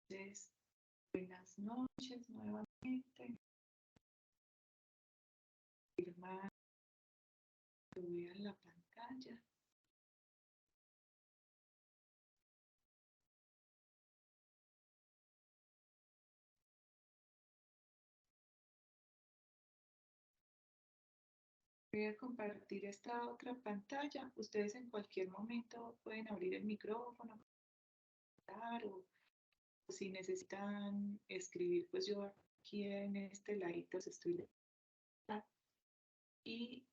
Entonces, buenas noches nuevamente. Confirmar que vean la pantalla. Voy a compartir esta otra pantalla. Ustedes en cualquier momento pueden abrir el micrófono o si necesitan escribir, pues yo aquí en este ladito estoy leyendo y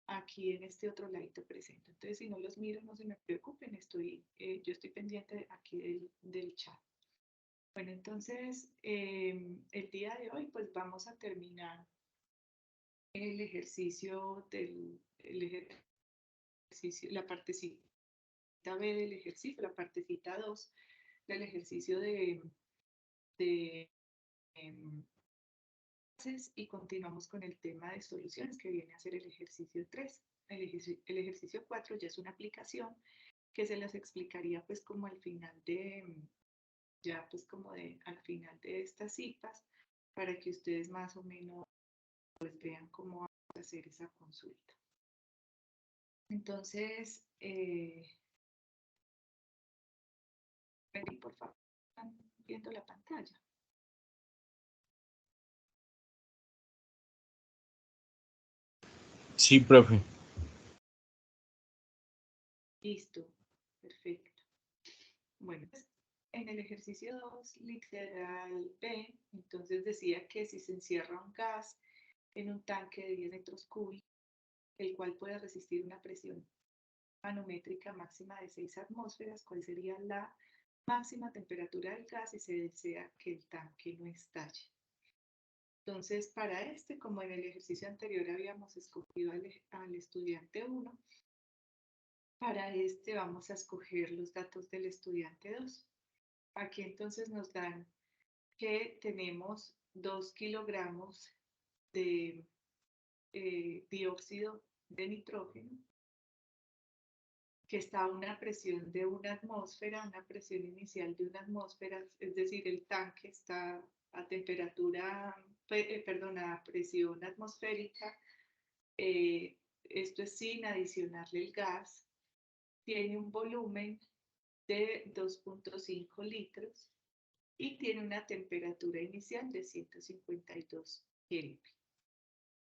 aquí en este otro ladito presento. Entonces, si no los miro, no se me preocupen, yo estoy pendiente aquí del chat. Bueno, entonces, el día de hoy, pues vamos a terminar el ejercicio la partecita B del ejercicio, la partecita 2 del ejercicio de y continuamos con el tema de soluciones que viene a ser el ejercicio 3. El ejercicio 4 ya es una aplicación que se las explicaría pues como al final ya pues como al final de estas citas para que ustedes más o menos pues vean cómo vamos a hacer esa consulta. Entonces, por favor, están viendo la pantalla. Sí, profe. Listo, perfecto. Bueno, pues, en el ejercicio 2, literal B, entonces decía que si se encierra un gas en un tanque de 10 metros cúbicos, el cual puede resistir una presión manométrica máxima de 6 atmósferas, ¿cuál sería la máxima temperatura del gas si se desea que el tanque no estalle? Entonces, para como en el ejercicio anterior habíamos escogido al estudiante 1, para vamos a escoger los datos del estudiante 2. Aquí entonces nos dan que tenemos 2 kilogramos de dióxido de nitrógeno, que está a una presión de una atmósfera, una presión inicial de una atmósfera, es decir, el tanque está a a presión atmosférica, esto es sin adicionarle el gas, tiene un volumen de 2.5 litros y tiene una temperatura inicial de 152 Kelvin.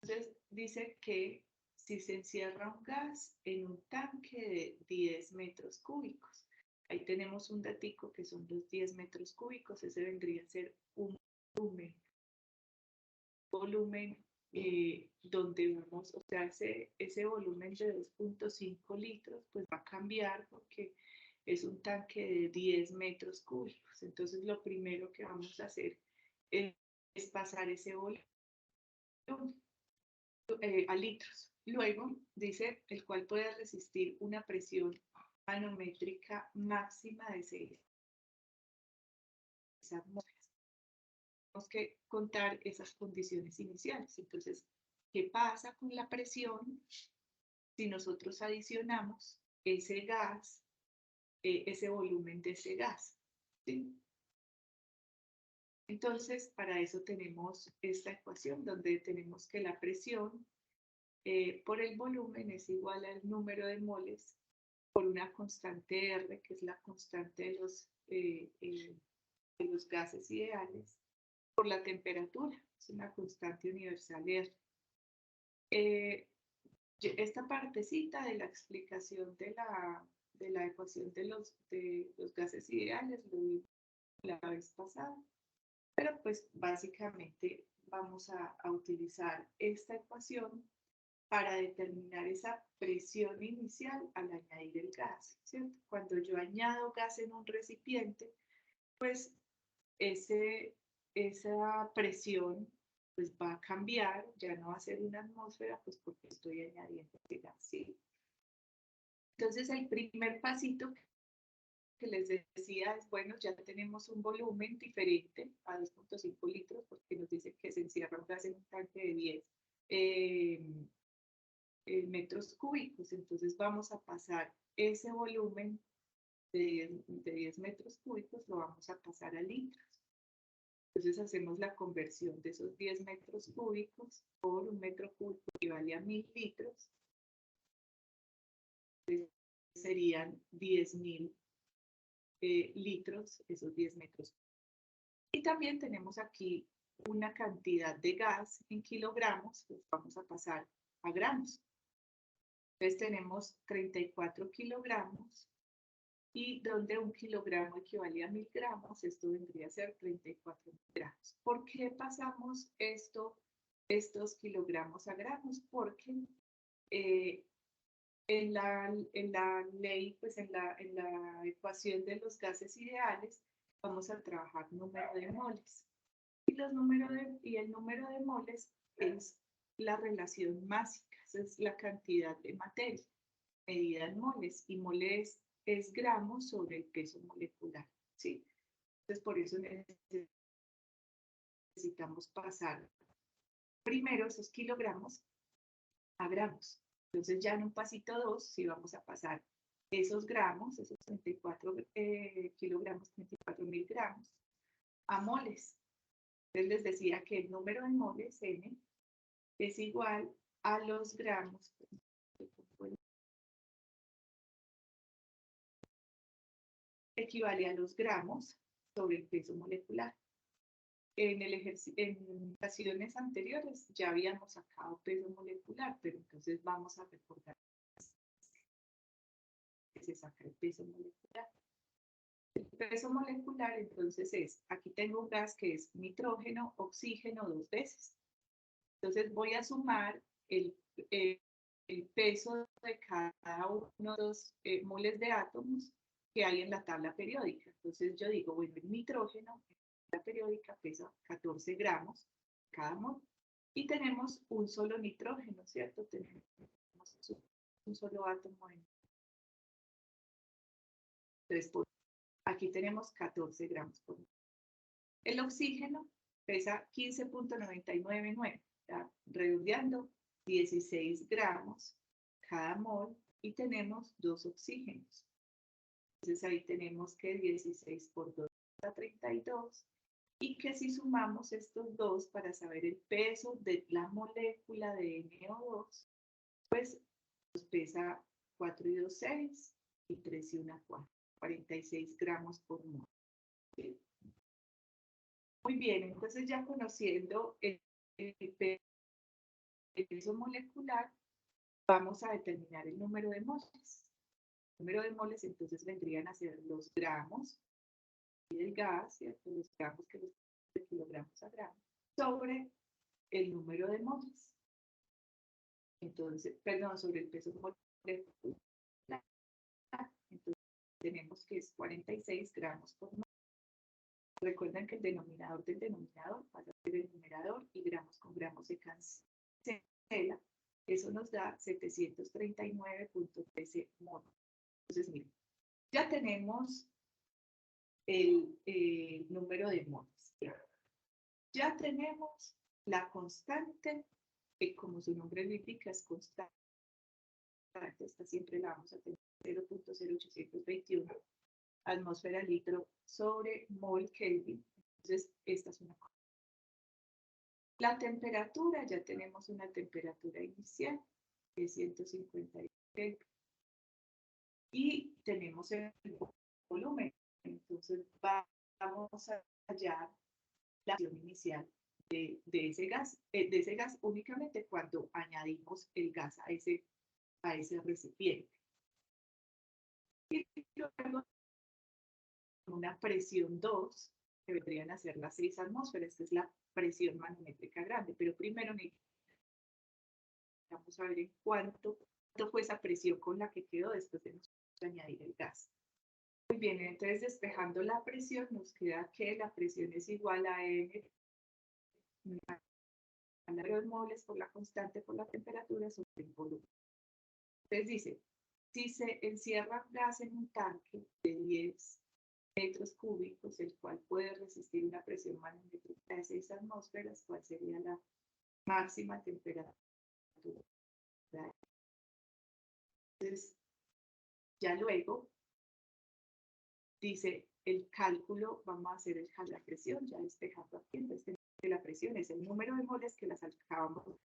Entonces dice que si se encierra un gas en un tanque de 10 metros cúbicos, ahí tenemos un datico que son los 10 metros cúbicos, ese vendría a ser un volumen donde vamos, o sea, ese volumen de 2.5 litros, pues va a cambiar porque es un tanque de 10 metros cúbicos. Entonces, lo primero que vamos a hacer es pasar ese volumen a litros. Luego, dice, el cual puede resistir una presión manométrica máxima de 6 atmósferas. Tenemos que contar esas condiciones iniciales. Entonces, ¿qué pasa con la presión si nosotros adicionamos ese gas, ese volumen de ese gas? ¿Sí? Entonces, para eso tenemos esta ecuación donde tenemos que la presión por el volumen es igual al número de moles por una constante R, que es la constante de los gases ideales, por la temperatura, es una constante universal R. Esta partecita de la explicación de la ecuación de los gases ideales lo vimos la vez pasada, pero pues básicamente vamos a utilizar esta ecuación para determinar esa presión inicial al añadir el gas, ¿cierto? Cuando yo añado gas en un recipiente, pues esa presión pues va a cambiar, ya no va a ser una atmósfera, pues porque estoy añadiendo ese gas, ¿sí? Entonces el primer pasito que les decía es, bueno, ya tenemos un volumen diferente a 2.5 litros, porque nos dice que se encierra un gas en un tanque de 10 metros cúbicos. Entonces vamos a pasar ese volumen de 10 metros cúbicos lo vamos a pasar a litros. Entonces hacemos la conversión de esos 10 metros cúbicos por un metro cúbico equivale a 1000 litros. Entonces, serían 10.000 litros, esos 10 metros. Y también tenemos aquí una cantidad de gas en kilogramos, pues vamos a pasar a gramos. Entonces tenemos 34 kilogramos y donde un kilogramo equivale a 1000 gramos, esto vendría a ser 34.000 gramos. ¿Por qué pasamos estos kilogramos a gramos? Porque en la ley, pues en la ecuación de los gases ideales, vamos a trabajar número de moles. Y el número de moles es la relación másica, es la cantidad de materia medida en moles, y moles es gramos sobre el peso molecular, ¿sí? Entonces, por eso necesitamos pasar primero esos kilogramos a gramos. Entonces, ya en un pasito 2, si vamos a pasar esos gramos, esos 34 kilogramos, 34.000 gramos, a moles. Entonces, les decía que el número de moles, N, es igual a los gramos, equivale a los gramos sobre el peso molecular. En ocasiones anteriores ya habíamos sacado peso molecular, pero entonces vamos a recordar que se saca el peso molecular. El peso molecular entonces es, aquí tengo un gas que es nitrógeno, oxígeno 2 veces. Entonces voy a sumar el peso de cada uno de los moles de átomos que hay en la tabla periódica. Entonces yo digo, bueno, el nitrógeno en la periódica pesa 14 gramos cada mol. Y tenemos un solo nitrógeno, ¿cierto? Tenemos un solo átomo. Entonces, aquí tenemos 14 gramos por mol. El oxígeno pesa 15.999, redondeando 16 gramos cada mol, y tenemos 2 oxígenos. Entonces ahí tenemos que 16 por 2 da 32, y que si sumamos estos dos para saber el peso de la molécula de NO2, pues nos pesa 4 y 2, 6, y 3 y 1, 4, 46 gramos por mol. ¿Sí? Muy bien, entonces ya conociendo el peso molecular, vamos a determinar el número de moles. El número de moles entonces vendrían a ser los gramos del gas, ¿cierto? Los gramos que los de kilogramos a gramos, sobre el número de moles. Entonces, perdón, sobre el peso molecular. Entonces, tenemos que es 46 gramos por mol. Recuerden que el denominador del denominador pasa a ser el numerador, y gramos con gramos se cancela. Eso nos da 739.13 mol. Entonces, miren, ya tenemos el número de moles. Ya tenemos la constante, que como su nombre lo indica, es constante. Esta siempre la vamos a tener 0.0821 atmósfera litro sobre mol Kelvin. Entonces, esta es una cosa. La temperatura, ya tenemos una temperatura inicial de 150 Kelvin. Y tenemos el volumen. Entonces, vamos a hallar la presión inicial de ese gas únicamente cuando añadimos el gas a ese recipiente. Y luego, una presión 2, que vendrían a ser las 6 atmósferas, que es la presión manométrica grande, pero primero necesitamos saber en cuánto fue esa presión con la que quedó después de añadir el gas. Muy bien, entonces despejando la presión, nos queda que la presión es igual a N, el número de moles por la constante por la temperatura sobre el volumen. Entonces dice, si se encierra gas en un tanque de 10 metros cúbicos, el cual puede resistir una presión manométrica de 6 atmósferas, ¿cuál sería la máxima temperatura? Entonces, ya luego dice el cálculo, vamos a hacer la presión, ya despejando aquí, entonces la presión es el número de moles que las acabamos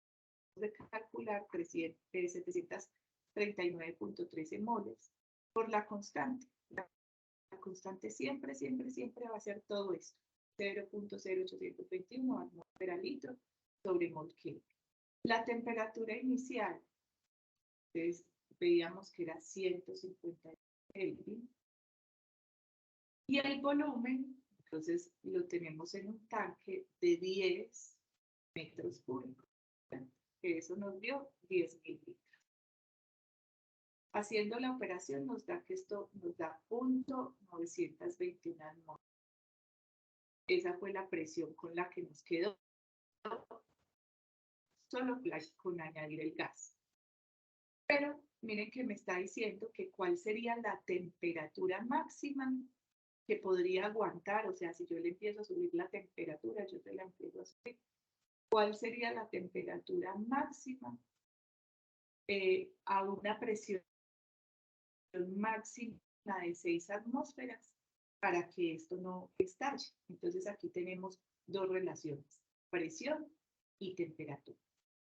de calcular, 739.13 moles, por la constante. La constante siempre, siempre, siempre va a ser todo esto, 0.0821 atmósfera litro sobre mol Kelvin. La temperatura inicial, entonces veíamos que era 150 Kelvin, y el volumen, entonces lo tenemos en un tanque de 10 metros cúbicos, que eso nos dio 10.000 litros. Haciendo la operación nos da que esto nos da 0.921 atmósferas. Esa fue la presión con la que nos quedó, solo con añadir el gas. Pero miren que me está diciendo que cuál sería la temperatura máxima que podría aguantar, o sea, si yo le empiezo a subir la temperatura, yo te la empiezo a subir, ¿cuál sería la temperatura máxima a una presión máxima de 6 atmósferas para que esto no estalle? Entonces aquí tenemos dos relaciones, presión y temperatura,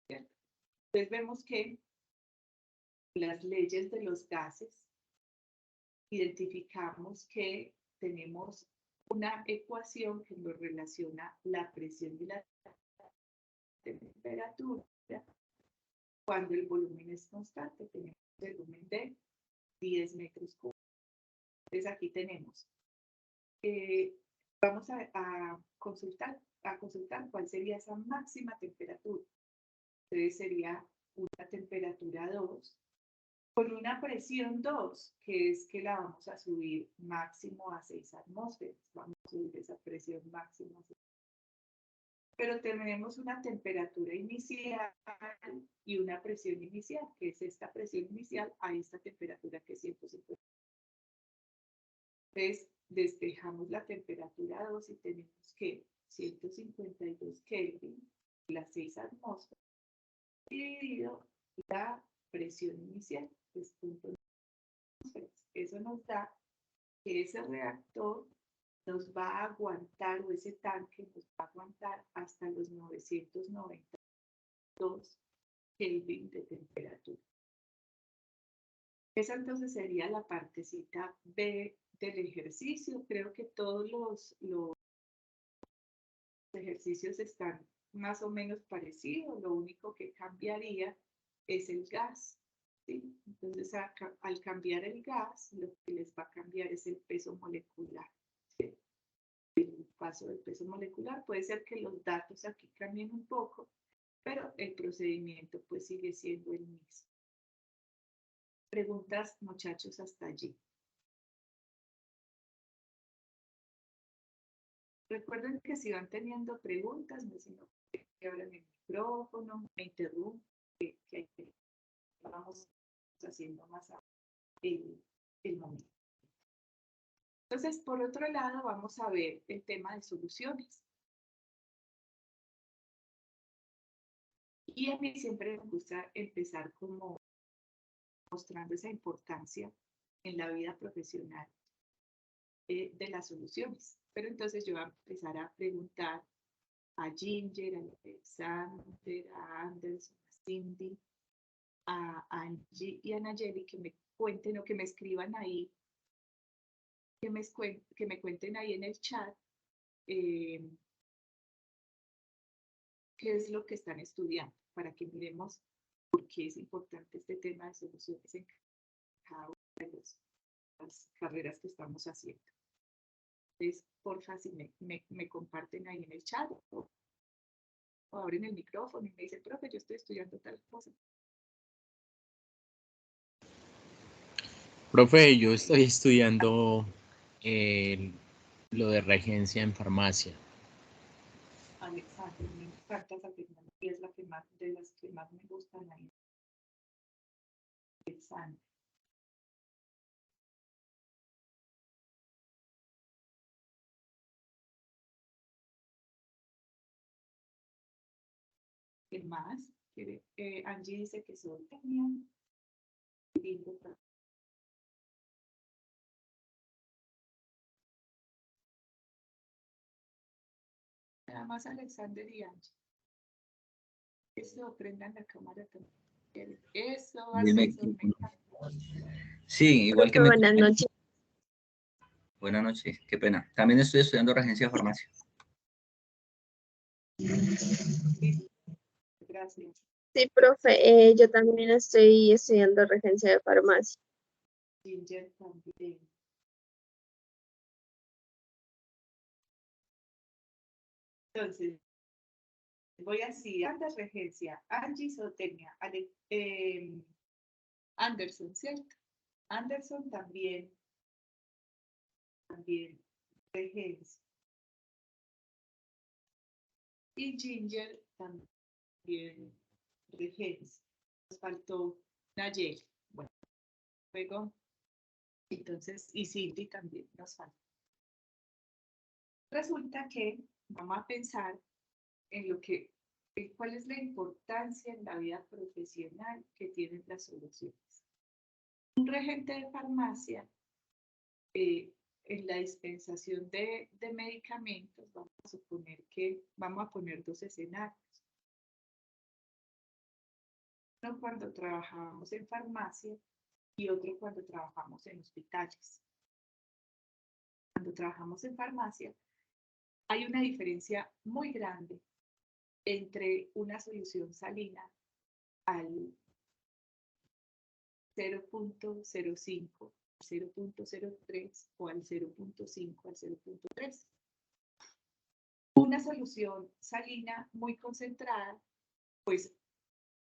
¿cierto? Entonces vemos que las leyes de los gases, identificamos que tenemos una ecuación que nos relaciona la presión y la temperatura cuando el volumen es constante. Tenemos el volumen de 10 metros cúbicos. Entonces aquí tenemos, vamos a consultar cuál sería esa máxima temperatura. Entonces sería una temperatura 2 con una presión 2, que es que la vamos a subir máximo a 6 atmósferas. Vamos a subir esa presión máxima a 6. Pero tenemos una temperatura inicial y una presión inicial, que es esta presión inicial a esta temperatura que es 150. Entonces, despejamos la temperatura 2 y tenemos que 152 Kelvin, las 6 atmósferas, dividido la presión inicial, que es 0.9 atmósferas. Eso nos da que ese reactor nos va a aguantar, o ese tanque nos va a aguantar hasta los 992 Kelvin de temperatura. Esa entonces sería la partecita B del ejercicio. Creo que todos los ejercicios están más o menos parecidos. Lo único que cambiaría es el gas, ¿sí? Entonces, al cambiar el gas, lo que les va a cambiar es el peso molecular, ¿sí? El paso del peso molecular. Puede ser que los datos aquí cambien un poco, pero el procedimiento pues sigue siendo el mismo. Preguntas, muchachos, hasta allí. Recuerden que si van teniendo preguntas, no sino que abran el micrófono, me interrumpen, que vamos haciendo más el momento. Entonces, por otro lado, vamos a ver el tema de soluciones. Y a mí siempre me gusta empezar como mostrando esa importancia en la vida profesional de las soluciones. Pero entonces yo voy a empezar a preguntar a Ginger, a Alexander, a Anderson, a Cindy, a Angie y a Nayeli que me cuenten o que me escriban ahí, que me cuenten ahí en el chat qué es lo que están estudiando, para que miremos por qué es importante este tema de soluciones en cada una de las carreras que estamos haciendo. Entonces, porfa, si me comparten ahí en el chat o abren el micrófono y me dicen, profe, yo estoy estudiando tal cosa. Profe, yo estoy estudiando lo de regencia en farmacia. Alexander, me encanta esa tecnología, es de las que más me gustan ahí. Alexander. ¿Qué más? Angie dice que soy también lindo. nada más Alexander y Angie. Eso, prendan la cámara también. Eso, Dime. asesor, me encanta. Sí, igual que Profe, buenas noches. Buenas noches, qué pena. También estoy estudiando regencia de farmacia. Gracias. Sí, profe, yo también estoy estudiando regencia de farmacia. Ginger también. Entonces, voy así, Anda regencia, Angie zootecnia, Anderson, ¿cierto? Anderson también regencia. Y Ginger también regencia. Nos faltó Nayeli. Bueno, luego, entonces, y Cindy también nos falta. Resulta que vamos a pensar en cuál es la importancia en la vida profesional que tienen las soluciones. Un regente de farmacia, en la dispensación de medicamentos, vamos a suponer que vamos a poner dos escenarios. Uno cuando trabajamos en farmacia y otro cuando trabajamos en hospitales. Cuando trabajamos en farmacia, hay una diferencia muy grande entre una solución salina al 0.05, 0.03 o al 0.5 al 0.3. Una solución salina muy concentrada, pues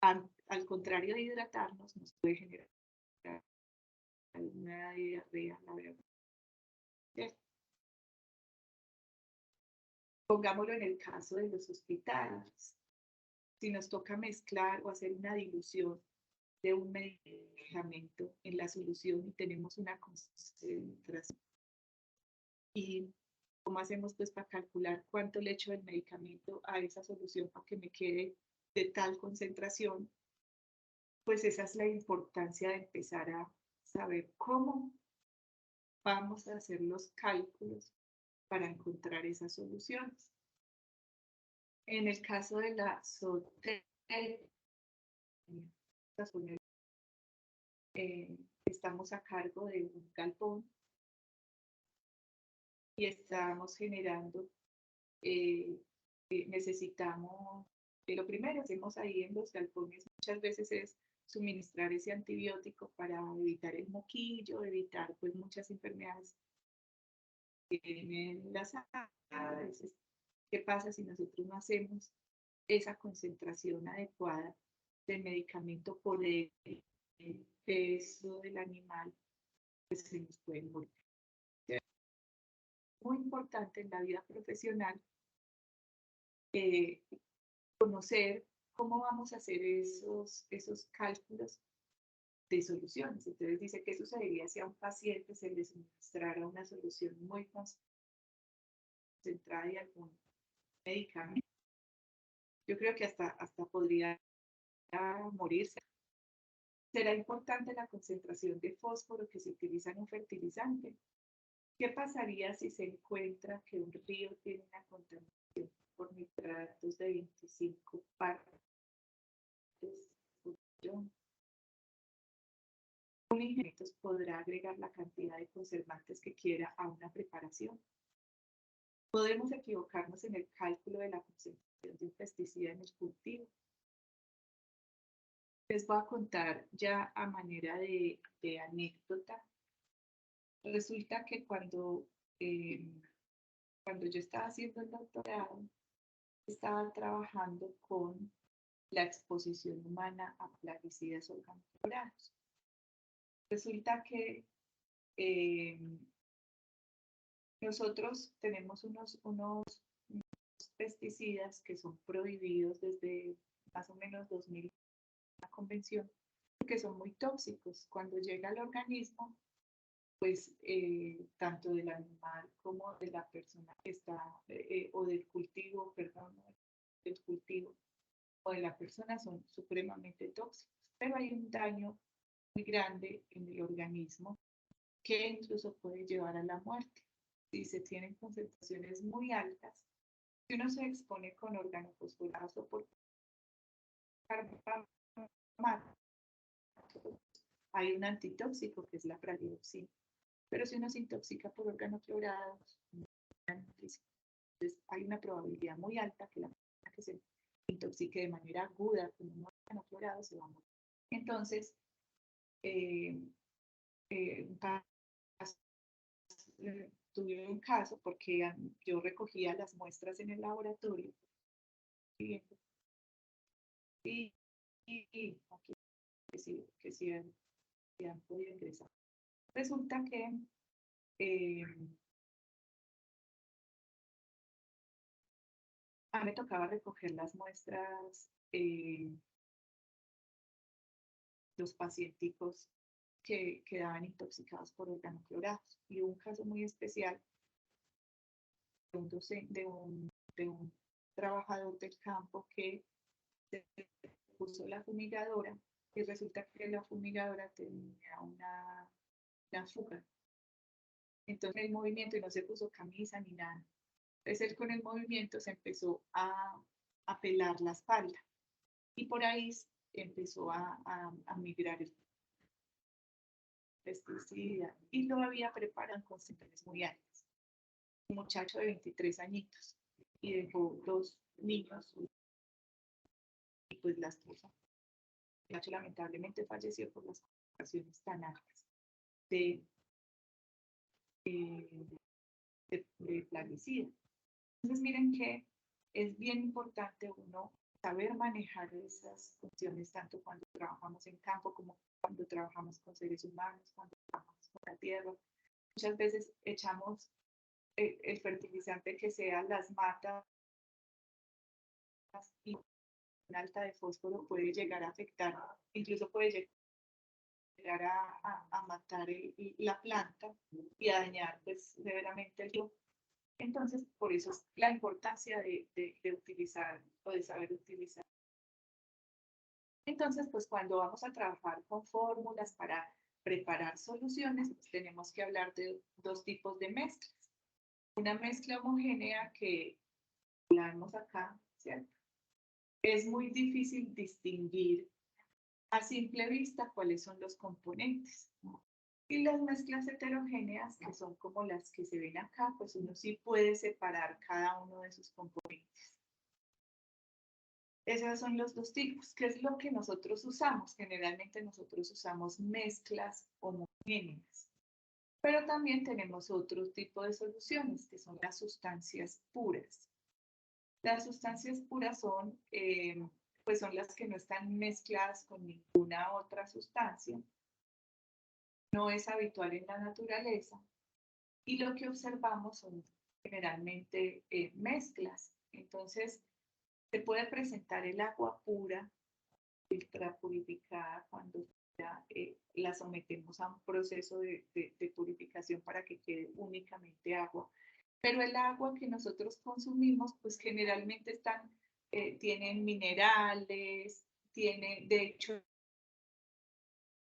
al contrario de hidratarnos, nos puede generar una diarrea, la verdad. Pongámoslo en el caso de los hospitales. Si nos toca mezclar o hacer una dilución de un medicamento en la solución y tenemos una concentración. ¿Y cómo hacemos pues para calcular cuánto le echo del medicamento a esa solución para que me quede de tal concentración? Pues esa es la importancia de empezar a saber cómo vamos a hacer los cálculos para encontrar esas soluciones. En el caso de la zootecnia, estamos a cargo de un galpón y estamos generando, necesitamos, lo primero que hacemos ahí en los galpones muchas veces es suministrar ese antibiótico para evitar el moquillo, evitar pues muchas enfermedades que tienen las aves. ¿Qué pasa si nosotros no hacemos esa concentración adecuada del medicamento por el peso del animal? Pues se nos puede morir. Muy importante en la vida profesional conocer cómo vamos a hacer esos cálculos de soluciones. Entonces dice que sucedería si a un paciente se le suministrara una solución muy concentrada de algún medicamento. Yo creo que hasta podría morirse. Será importante la concentración de fósforo que se utiliza en un fertilizante. ¿Qué pasaría si se encuentra que un río tiene una contaminación por nitratos de 25 partes por millón? Un ingeniero podrá agregar la cantidad de conservantes que quiera a una preparación. Podemos equivocarnos en el cálculo de la concentración de un pesticida en el cultivo. Les voy a contar ya a manera de anécdota. Resulta que cuando yo estaba haciendo el doctorado, estaba trabajando con la exposición humana a plaguicidas organoclorados. Resulta que nosotros tenemos unos pesticidas que son prohibidos desde más o menos 2000, una convención, que son muy tóxicos. Cuando llega al organismo, pues tanto del animal como de la persona que está, o del cultivo, perdón, del cultivo o de la persona son supremamente tóxicos. Pero hay un daño muy grande en el organismo que incluso puede llevar a la muerte. Si se tienen concentraciones muy altas Si uno se expone con organofosforados o por carbonato, hay un antitóxico que es la pralidoxina. Pero si uno se intoxica por organoclorados, entonces hay una probabilidad muy alta que la persona que se intoxique de manera aguda con un organoclorado se va a morir. Entonces, tuve un caso porque yo recogía las muestras en el laboratorio y aquí que sí han podido ingresar. Resulta que a mí me tocaba recoger las muestras, los pacienticos que quedaban intoxicados por organoclorados. Y hubo un caso muy especial de un trabajador del campo que se puso la fumigadora y resulta que la fumigadora tenía una fuga. Entonces el movimiento, y no se puso camisa ni nada. Entonces él con el movimiento se empezó a pelar la espalda y por ahí empezó a migrar el pesticida y lo había preparado con concentraciones muy altas. Un muchacho de 23 añitos y dejó 2 niños y pues la esposa. El muchacho lamentablemente falleció por las concentraciones tan altas de plaguicida. Entonces miren que es bien importante uno saber manejar esas funciones tanto cuando trabajamos en campo como cuando trabajamos con seres humanos, cuando trabajamos con la tierra. Muchas veces echamos el fertilizante que sea las matas y una alta de fósforo puede llegar a afectar, incluso puede llegar a matar la planta y a dañar pues severamente el río. Entonces, por eso es la importancia de utilizar o de saber utilizar. Entonces, pues cuando vamos a trabajar con fórmulas para preparar soluciones, pues tenemos que hablar de 2 tipos de mezclas. Una mezcla homogénea que la vemos acá, ¿cierto? Es muy difícil distinguir a simple vista cuáles son los componentes. Y las mezclas heterogéneas, que son como las que se ven acá, pues uno sí puede separar cada uno de sus componentes. Esos son los 2 tipos. ¿Qué es lo que nosotros usamos? Generalmente nosotros usamos mezclas homogéneas. Pero también tenemos otro tipo de soluciones, que son las sustancias puras. Las sustancias puras son, pues son las que no están mezcladas con ninguna otra sustancia. No es habitual en la naturaleza. Y lo que observamos son generalmente mezclas. Entonces, se puede presentar el agua pura, ultra purificada, cuando ya la sometemos a un proceso de purificación para que quede únicamente agua. Pero el agua que nosotros consumimos, pues generalmente tienen minerales, de hecho,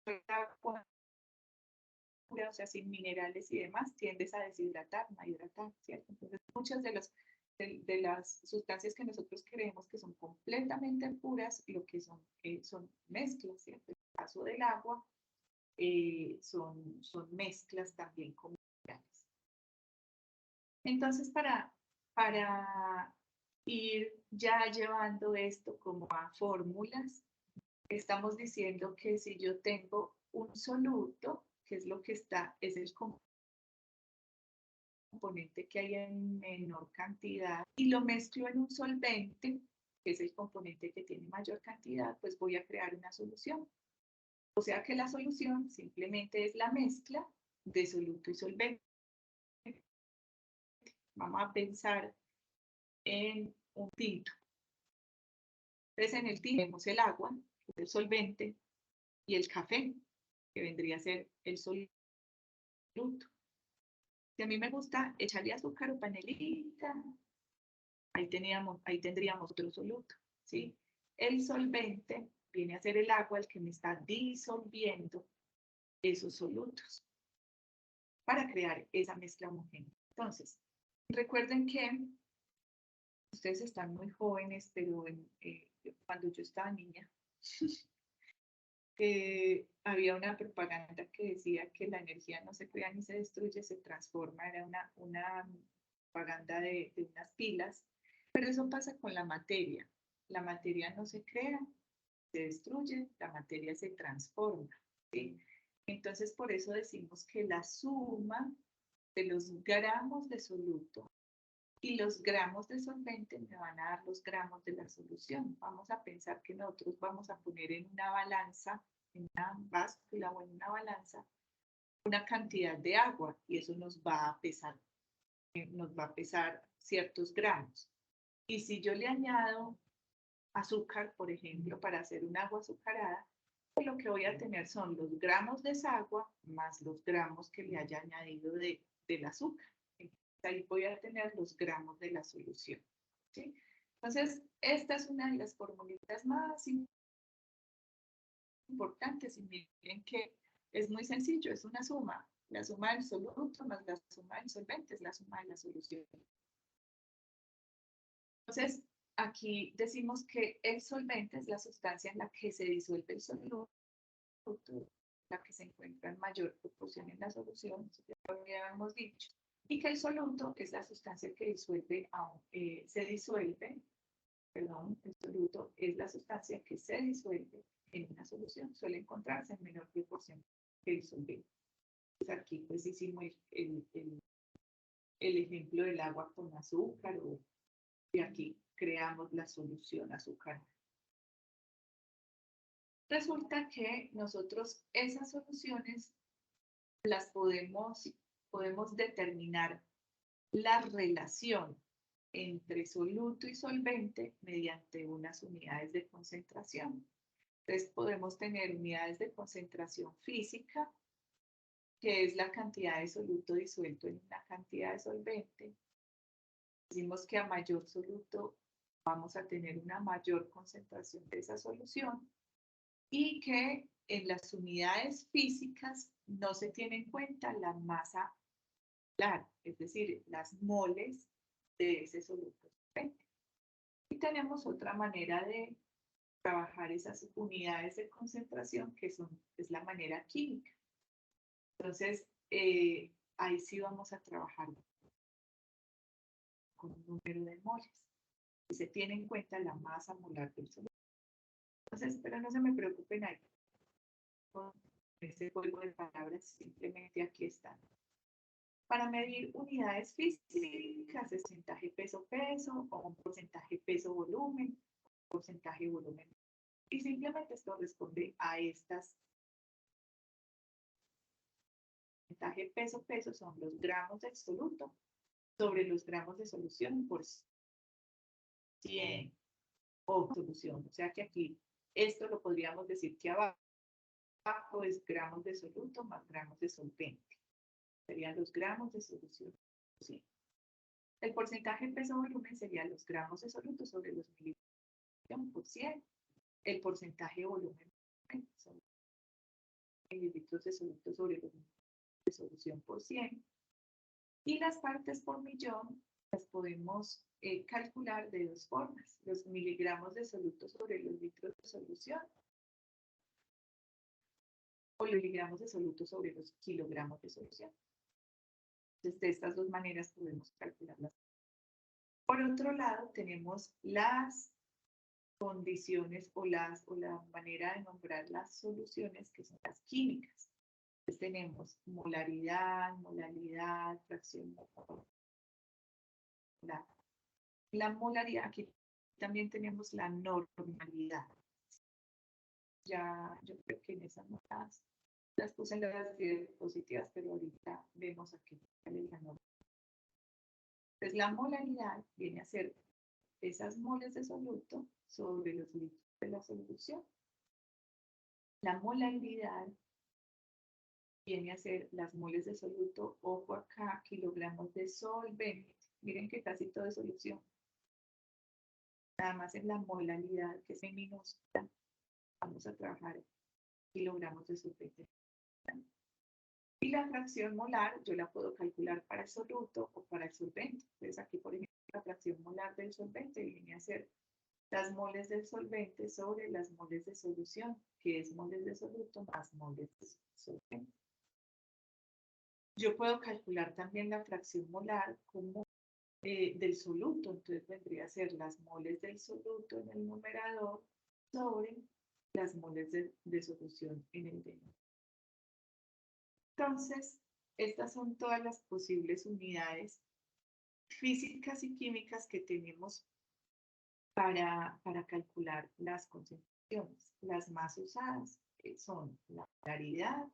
el agua pura, o sea, sin minerales y demás, tiendes a deshidratar, a hidratar, ¿cierto? Entonces, muchas de las sustancias que nosotros creemos que son completamente puras, lo que son mezclas, ¿cierto? En el caso del agua, son mezclas también con minerales. Entonces, para ir ya llevando esto como a fórmulas, estamos diciendo que si yo tengo un soluto, que es lo que es el componente que hay en menor cantidad, y lo mezclo en un solvente, que es el componente que tiene mayor cantidad, pues voy a crear una solución. O sea que la solución simplemente es la mezcla de soluto y solvente. Vamos a pensar en un tinto. Entonces en el tinto vemos el agua, que es el solvente, y el café, que vendría a ser el soluto. Si a mí me gusta echarle azúcar o panelita, ahí tendríamos otro soluto, ¿sí? El solvente viene a ser el agua el que me está disolviendo esos solutos para crear esa mezcla homogénea. Entonces, recuerden que ustedes están muy jóvenes, pero cuando yo estaba niña, había una propaganda que decía que la energía no se crea ni se destruye, se transforma. Era una propaganda de unas pilas, pero eso pasa con la materia. La materia no se crea, se destruye, la materia se transforma, ¿sí? Entonces, por eso decimos que la suma de los gramos de soluto y los gramos de solvente me van a dar los gramos de la solución. Vamos a pensar que nosotros vamos a poner en una balanza, en una báscula o en una balanza, una cantidad de agua y eso nos va a pesar ciertos gramos. Y si yo le añado azúcar, por ejemplo, para hacer un agua azucarada, pues lo que voy a tener son los gramos de esa agua más los gramos que le haya añadido del azúcar. Ahí voy a tener los gramos de la solución, ¿sí? Entonces, esta es una de las formulitas más importantes y miren que es muy sencillo, es una suma. La suma del soluto más la suma del solvente es la suma de la solución. Entonces, aquí decimos que el solvente es la sustancia en la que se disuelve el soluto, la que se encuentra en mayor proporción en la solución, ya lo habíamos dicho. Y que el soluto es la sustancia que se disuelve, perdón, el soluto es la sustancia que se disuelve en una solución, suele encontrarse en menor proporción que el solvente. Pues aquí pues hicimos el ejemplo del agua con azúcar y aquí creamos la solución azucarada. Resulta que nosotros esas soluciones las podemos determinar la relación entre soluto y solvente mediante unas unidades de concentración. Entonces podemos tener unidades de concentración física, que es la cantidad de soluto disuelto en una cantidad de solvente. Decimos que a mayor soluto vamos a tener una mayor concentración de esa solución y que en las unidades físicas no se tiene en cuenta la masa molar, es decir, las moles de ese soluto solvente. Y tenemos otra manera de trabajar esas unidades de concentración que es la manera química. Entonces, ahí sí vamos a trabajar con un número de moles. Y se tiene en cuenta la masa molar del soluto. Entonces, pero no se me preocupen ahí. Con ese juego de palabras, simplemente aquí están. Para medir unidades físicas, porcentaje peso-peso o un porcentaje peso-volumen, porcentaje volumen. Y simplemente esto responde a estas. Porcentaje peso-peso son los gramos de soluto sobre los gramos de solución por 100 o solución. O sea que aquí esto lo podríamos decir que abajo es gramos de soluto más gramos de solvente. Serían los gramos de solución. Sí. El porcentaje peso-volumen serían los gramos de soluto sobre los miligramos por 100. El porcentaje de volumen son mililitros de soluto sobre los mililitros de solución por 100. Y las partes por millón las podemos calcular de dos formas. Los miligramos de soluto sobre los litros de solución o los miligramos de soluto sobre los kilogramos de solución. Entonces, de estas dos maneras podemos calcularlas. Por otro lado, tenemos las condiciones o la manera de nombrar las soluciones que son las químicas. Entonces, tenemos molaridad, molalidad, fracción molar. La molaridad, aquí también tenemos la normalidad. Ya, yo creo que en esas notas las puse en las diapositivas, pero ahorita vemos aquí cuál es la normalidad. Entonces, la molaridad viene a ser esas moles de soluto sobre los litros de la solución. La molaridad viene a ser las moles de soluto, ojo acá, kilogramos de solvente. Miren que casi todo es solución. Nada más en la molaridad, que es minúscula, vamos a trabajar kilogramos de solvente. Y la fracción molar yo la puedo calcular para el soluto o para el solvente. Entonces aquí, por ejemplo, la fracción molar del solvente viene a ser las moles del solvente sobre las moles de solución, que es moles de soluto más moles de solvente. Yo puedo calcular también la fracción molar como del soluto, entonces vendría a ser las moles del soluto en el numerador sobre las moles de solución en el denominador. Entonces, estas son todas las posibles unidades físicas y químicas que tenemos para calcular las concentraciones. Las más usadas son la molaridad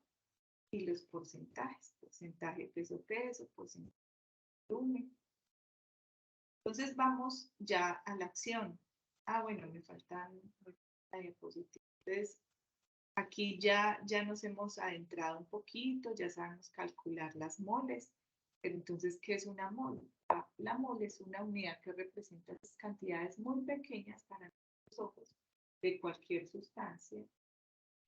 y los porcentajes, porcentaje peso-peso, porcentaje volumen. Entonces vamos ya a la acción. Bueno, me faltan la diapositiva. Entonces, aquí ya nos hemos adentrado un poquito, ya sabemos calcular las moles. Pero entonces, ¿qué es una mol? La mol es una unidad que representa las cantidades muy pequeñas para nuestros ojos de cualquier sustancia.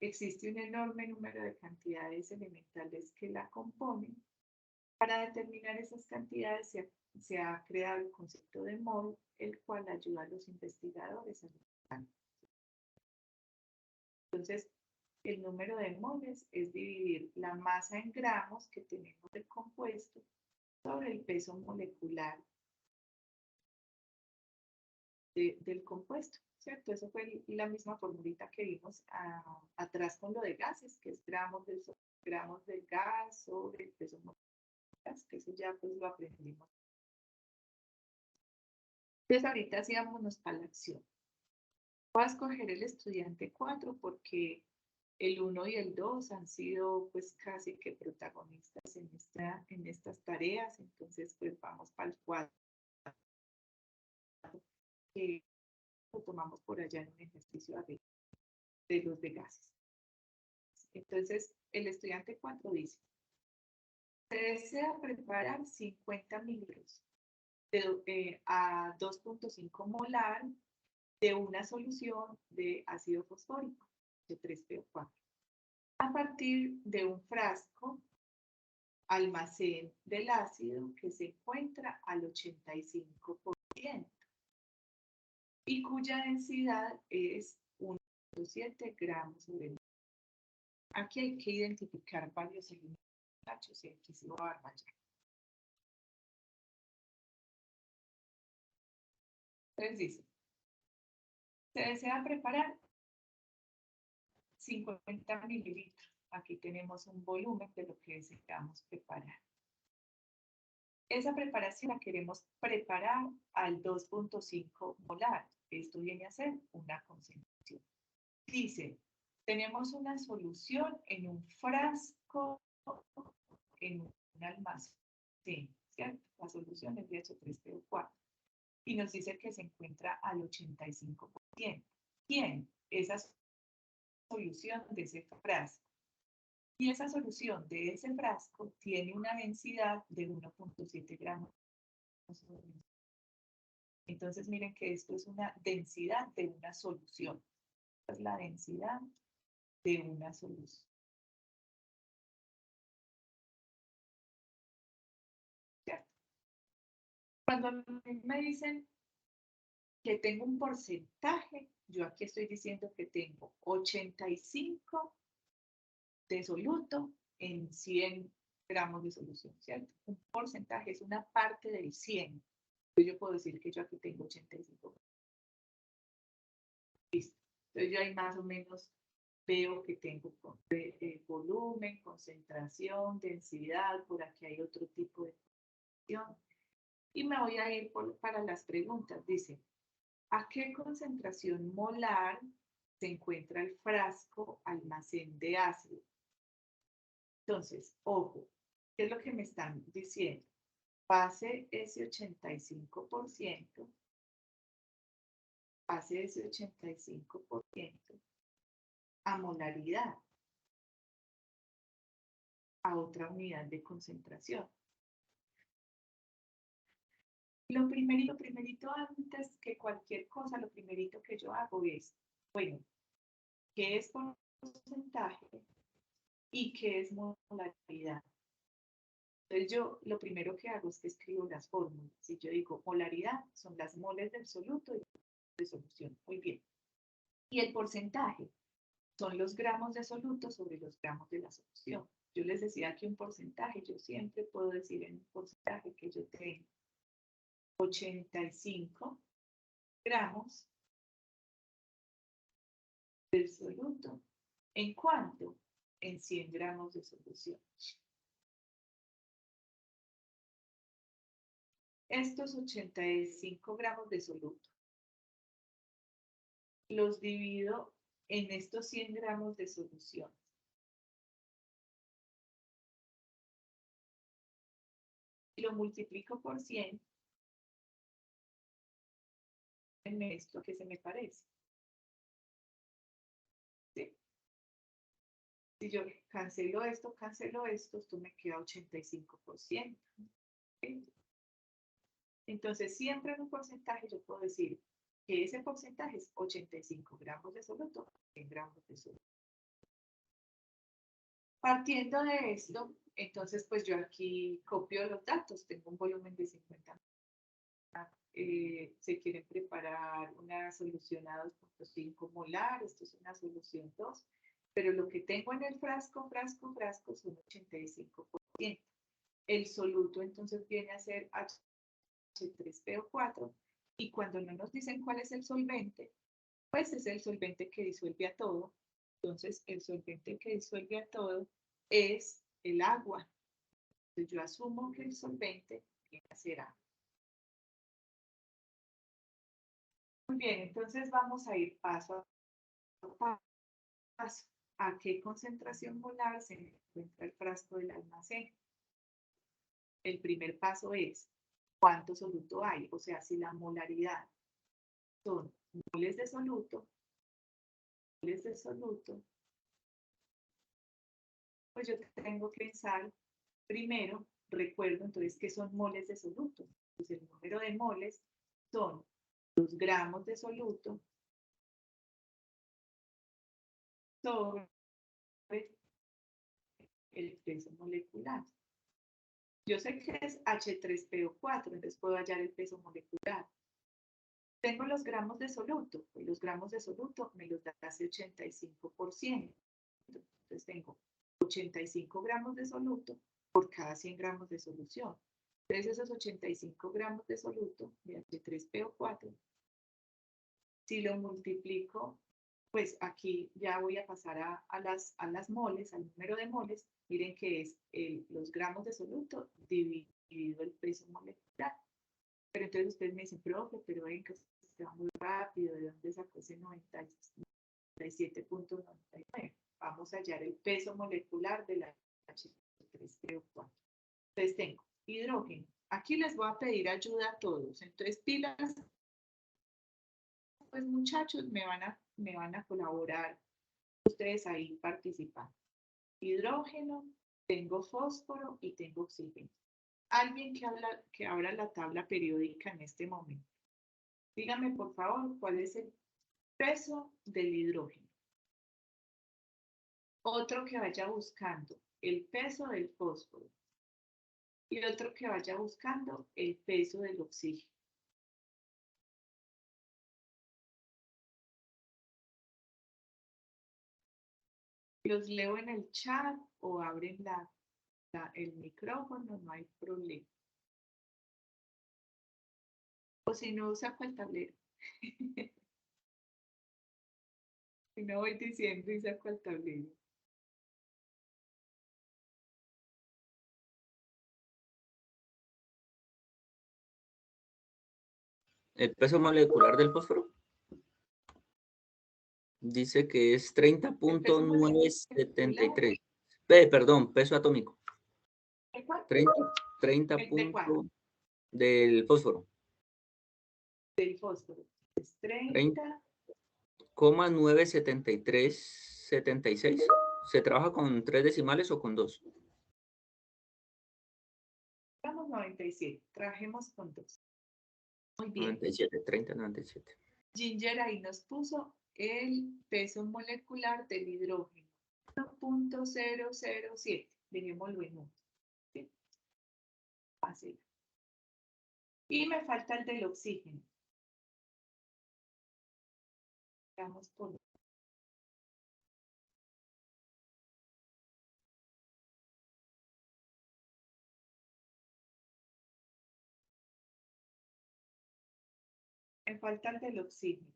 Existe un enorme número de cantidades elementales que la componen. Para determinar esas cantidades se ha creado el concepto de mol, el cual ayuda a los investigadores a investigar. Entonces, el número de moles es dividir la masa en gramos que tenemos del compuesto sobre el peso molecular del compuesto, ¿cierto? Eso fue la misma formulita que vimos atrás con lo de gases, que es gramos del gas sobre el peso molecular, que eso ya pues lo aprendimos. Entonces ahorita sí vámonos para la acción. Voy a escoger el estudiante 4 porque el 1 y el 2 han sido pues casi que protagonistas en estas tareas, entonces pues vamos para el 4. Que lo tomamos por allá en un ejercicio de los de gases. Entonces, el estudiante 4 dice, se desea preparar 50 mililitros a 2.5 molar de una solución de ácido fosfórico, de 3PO4, a partir de un frasco almacén del ácido que se encuentra al 85%. Y cuya densidad es 1.7 gramos sobre el. Aquí hay que identificar varios elementos, y aquí se lo va a dar ya. Entonces dice, se desea preparar 50 mililitros. Aquí tenemos un volumen de lo que deseamos preparar. Esa preparación la queremos preparar al 2.5 molar. Esto viene a ser una concentración. Dice, tenemos una solución en un frasco, en un almacén, ¿cierto? La solución es de H3PO4. Y nos dice que se encuentra al 85%. ¿Quién? Esa solución de ese frasco. Y esa solución de ese frasco tiene una densidad de 1.7 gramos. Entonces miren que esto es una densidad de una solución. Esta es la densidad de una solución. ¿Cierto? Cuando me dicen que tengo un porcentaje, yo aquí estoy diciendo que tengo 85 de soluto en 100 gramos de solución, ¿cierto? Un porcentaje es una parte del 100. Entonces yo puedo decir que yo aquí tengo 85. Listo. Entonces yo ahí más o menos veo que tengo volumen, concentración, densidad, por aquí hay otro tipo de concentración. Y me voy a ir para las preguntas. Dice, ¿a qué concentración molar se encuentra el frasco almacén de ácido? Entonces, ojo, ¿qué es lo que me están diciendo? Pase ese 85%, pase ese 85% a molaridad, a otra unidad de concentración. Lo primerito antes que cualquier cosa, lo primerito que yo hago es, bueno, ¿qué es porcentaje y qué es molaridad? Entonces yo lo primero que hago es que escribo las fórmulas. Si yo digo molaridad, son las moles del soluto y de solución. Muy bien. Y el porcentaje son los gramos de soluto sobre los gramos de la solución. Yo les decía que un porcentaje, yo siempre puedo decir en un porcentaje que yo tengo 85 gramos del soluto. ¿En cuánto? En 100 gramos de solución. Estos 85 gramos de soluto los divido en estos 100 gramos de solución. Y lo multiplico por 100. En esto que se me parece. ¿Sí? Si yo cancelo esto, esto me queda 85%. ¿Sí? Entonces, siempre en un porcentaje yo puedo decir que ese porcentaje es 85 gramos de soluto, 100 gramos de soluto. Partiendo de esto, entonces pues yo aquí copio los datos, tengo un volumen de 50. Se quieren preparar una solución a 2.5 molar, esto es una solución 2, pero lo que tengo en el frasco son 85%. El soluto entonces viene a ser H3PO4 y cuando no nos dicen cuál es el solvente, pues es el solvente que disuelve a todo. Entonces el solvente que disuelve a todo es el agua. Entonces yo asumo que el solvente viene a ser agua. Muy bien, entonces vamos a ir paso a paso. ¿A qué concentración molar se encuentra el frasco del almacén? El primer paso es cuánto soluto hay, o sea, si la molaridad son moles de soluto, pues yo tengo que pensar primero, recuerdo entonces que son moles de soluto. Entonces el número de moles son los gramos de soluto sobre el peso molecular. Yo sé que es H3PO4, entonces puedo hallar el peso molecular. Tengo los gramos de soluto, pues los gramos de soluto me los da casi 85%. Entonces tengo 85 gramos de soluto por cada 100 gramos de solución. Entonces esos 85 gramos de soluto de H3PO4, si lo multiplico, pues aquí ya voy a pasar a las moles, al número de moles. Miren que es los gramos de soluto dividido el peso molecular. Pero entonces ustedes me dicen, profe, pero ven que se va muy rápido, ¿de dónde sacó ese 97.99? Vamos a hallar el peso molecular de la H3PO4. Entonces tengo hidrógeno. Aquí les voy a pedir ayuda a todos. Entonces pilas, pues muchachos, me van a colaborar ustedes ahí participando. Hidrógeno, tengo fósforo y tengo oxígeno. Alguien que abra la tabla periódica en este momento. Dígame, por favor, cuál es el peso del hidrógeno. Otro que vaya buscando el peso del fósforo. Y otro que vaya buscando el peso del oxígeno. Los leo en el chat o abren el micrófono, no hay problema. O si no, saco el tablero. Si no, voy diciendo y saco el tablero. ¿El peso molecular del fósforo? Dice que es 30.973. Perdón, peso atómico. 30 puntos del fósforo. Del fósforo. Es 30,97376. ¿Se trabaja con 3 decimales o con 2? Vamos 97. Trabajemos con 2. Muy bien. 97, 30,97. Ginger ahí nos puso el peso molecular del hidrógeno. 1.007. Dejémoslo en 1. ¿Sí? Fácil. Y me falta el del oxígeno. Vamos por... Me falta el del oxígeno.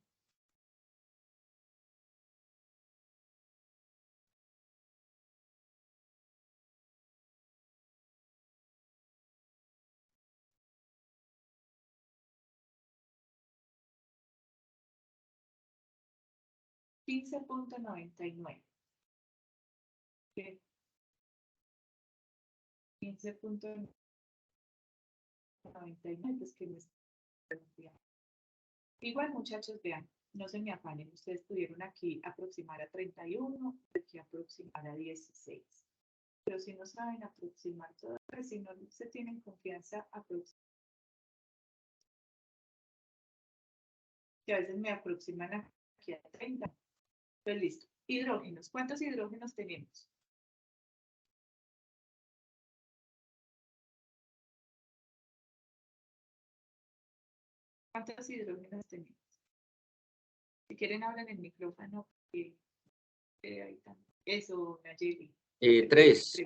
$15.99. 15.99, pues que me está... Igual, muchachos, vean, no se me afanen, ustedes pudieron aquí aproximar a 31, aquí aproximar a 16. Pero si no saben aproximar todo, pues si no se tienen confianza, que a veces me aproximan aquí a 30. Pues listo. Hidrógenos. ¿Cuántos hidrógenos tenemos? ¿Cuántos hidrógenos tenemos? Si quieren, hablan en el micrófono. Ahí también. Eso, Nayeli. 3.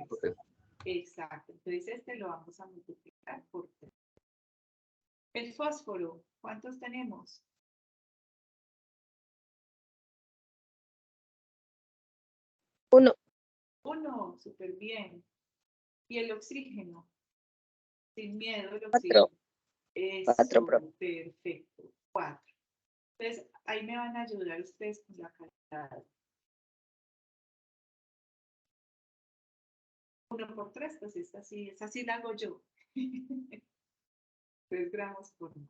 Exacto. Entonces este lo vamos a multiplicar por 3. El fósforo, ¿cuántos tenemos? 1. 1, súper bien. ¿Y el oxígeno? Sin miedo, el 4. oxígeno. Eso, 4, profe. perfecto. 4. Entonces, ahí me van a ayudar ustedes con la calidad. 1 por 3, pues esta sí la hago yo. 3 gramos por 1.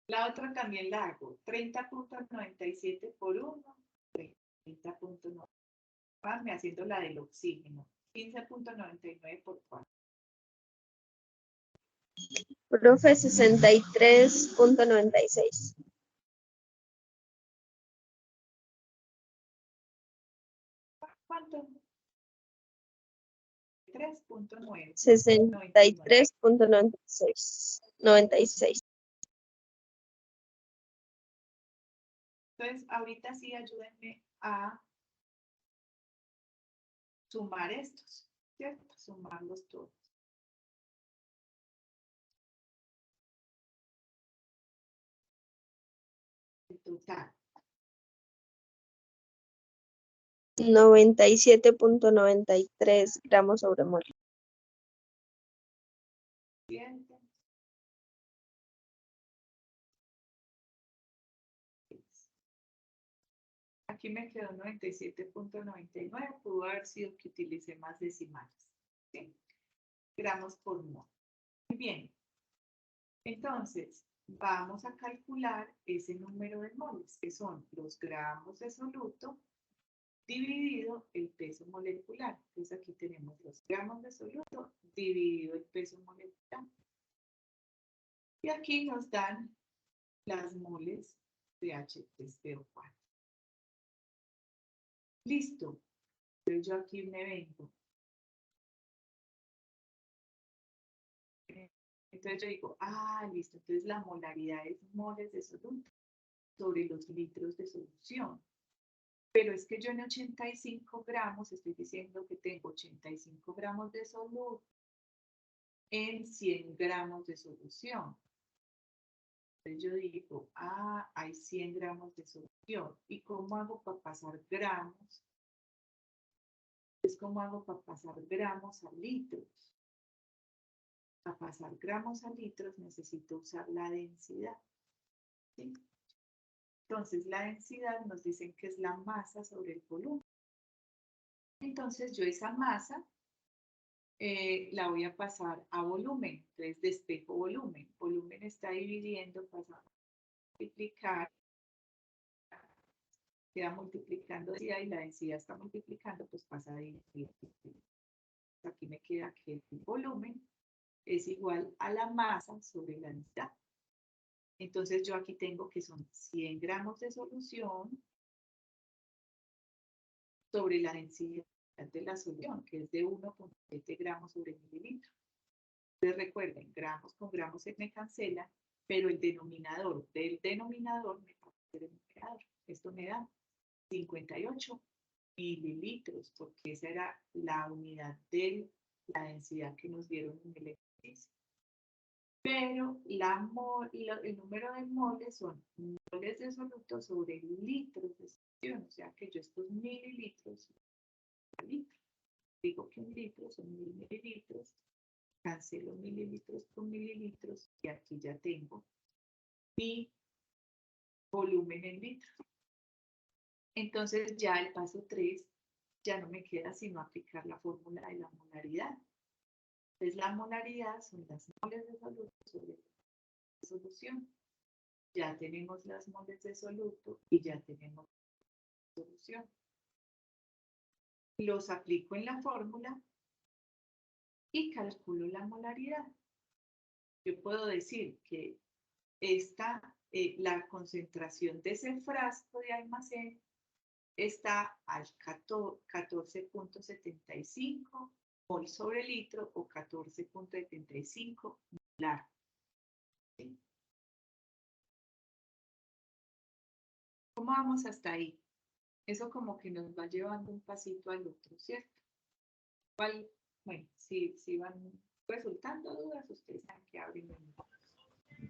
La otra también la hago. 30.97 por 1. 30.9. Vanme haciendo la del oxígeno. 15.99 por 4. Profe, 63.96. ¿Cuánto? 3.9. 63.96. 96. Entonces, ahorita sí ayúdenme a sumar estos, ¿cierto? Sumarlos todos. El total. 97.93 gramos sobre mol. Siguiente. Aquí me quedó 97.99. Pudo haber sido que utilicé más decimales. ¿Sí? Gramos por mol. Muy bien. Entonces, vamos a calcular ese número de moles, que son los gramos de soluto dividido el peso molecular. Entonces aquí tenemos los gramos de soluto dividido el peso molecular. Y aquí nos dan las moles de H3PO4. Listo. Entonces yo aquí me vengo. Entonces yo digo, listo. Entonces la molaridad es moles de soluto sobre los litros de solución. Pero es que yo en 85 gramos estoy diciendo que tengo 85 gramos de soluto en 100 gramos de solución. Entonces yo digo, hay 100 gramos de solución. ¿Y cómo hago para pasar gramos? Entonces, ¿cómo hago para pasar gramos a litros? Para pasar gramos a litros necesito usar la densidad. ¿Sí? Entonces, la densidad nos dicen que es la masa sobre el volumen. Entonces, yo esa masa la voy a pasar a volumen. Entonces, despejo volumen. Volumen está dividiendo, pasando a multiplicar. Queda multiplicando densidad y la densidad está multiplicando, pues pasa a dividir. Aquí me queda que el volumen es igual a la masa sobre la densidad. Entonces, yo aquí tengo que son 100 gramos de solución sobre la densidad de la solución, que es de 1,7 gramos sobre mililitro. Entonces recuerden, gramos con gramos se me cancela, pero el denominador del denominador me pasa a ser el numerador. Esto me da 58 mililitros, porque esa era la unidad de la densidad que nos dieron en el ejercicio. Pero el número de moles son moles de soluto sobre litros de solución, o sea que yo estos mililitros, digo que un litro son 1000 mililitros, cancelo mililitros por mililitros y aquí ya tengo mi volumen en litros. Entonces ya el paso 3 ya no me queda sino aplicar la fórmula de la molaridad. Entonces la molaridad son las moles de soluto sobre la solución. Ya tenemos las moles de soluto y ya tenemos la solución. Los aplico en la fórmula y calculo la molaridad. Yo puedo decir que la concentración de ese frasco de almacén está al 14,75 mol sobre litro o 14,75 molar. ¿Sí? ¿Cómo vamos hasta ahí? Eso como que nos va llevando un pasito al otro, ¿cierto? Bueno, si van resultando dudas, ustedes saben que abren el micrófono.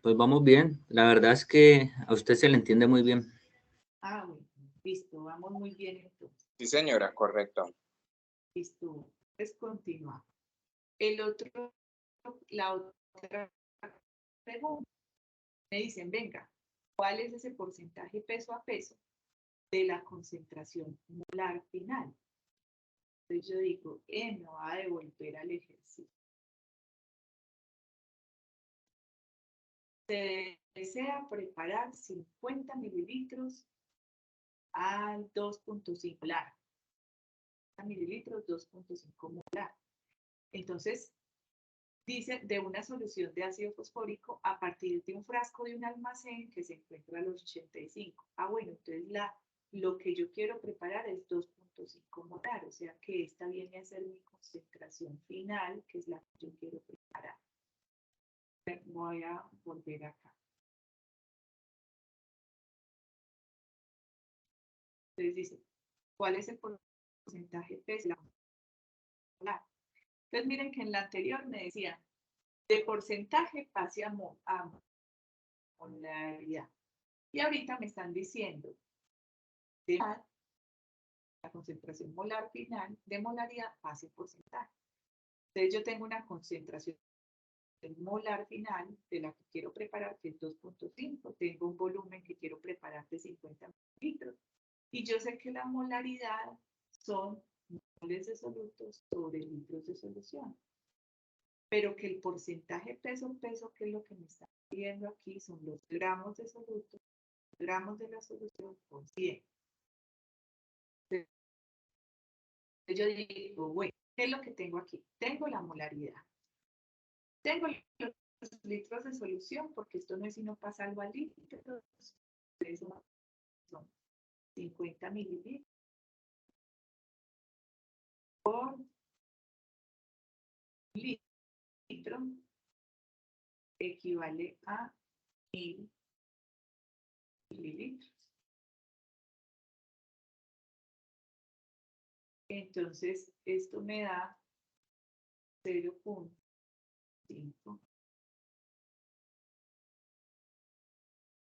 Pues vamos bien. La verdad es que a usted se le entiende muy bien. Ah, bueno, listo, vamos muy bien entonces. Sí, señora, correcto. Listo, pues continuamos. La otra pregunta, me dicen, venga, ¿cuál es ese porcentaje peso a peso de la concentración molar final? Entonces yo digo, me va a devolver al ejercicio. Se desea preparar 50 mililitros al 2,5 molar. 50 mililitros, 2,5 molar. Entonces, dice de una solución de ácido fosfórico a partir de un frasco de un almacén que se encuentra a los 85. Ah, bueno, entonces lo que yo quiero preparar es 2,5 molar, o sea que esta viene a ser mi concentración final, que es la que yo quiero preparar. Voy a volver acá. Entonces dice, ¿cuál es el porcentaje de la molar? Entonces miren que en la anterior me decía, de porcentaje pase a molaridad. Y ahorita me están diciendo de la concentración molar final de molaridad pase porcentaje. Entonces yo tengo una concentración molar final de la que quiero preparar, que es 2,5. Tengo un volumen que quiero preparar de 50 litros. Y yo sé que la molaridad son moles de solutos sobre litros de solución. Pero que el porcentaje peso, que es lo que me está pidiendo aquí, son los gramos de soluto, gramos de la solución por 100. Entonces yo digo, bueno, ¿qué es lo que tengo aquí? Tengo la molaridad. Tengo los litros de solución, porque esto no es sino pasarlo a litros. Son 50 mililitros por litro, equivale a 1000 mililitros. Entonces, esto me da 0,5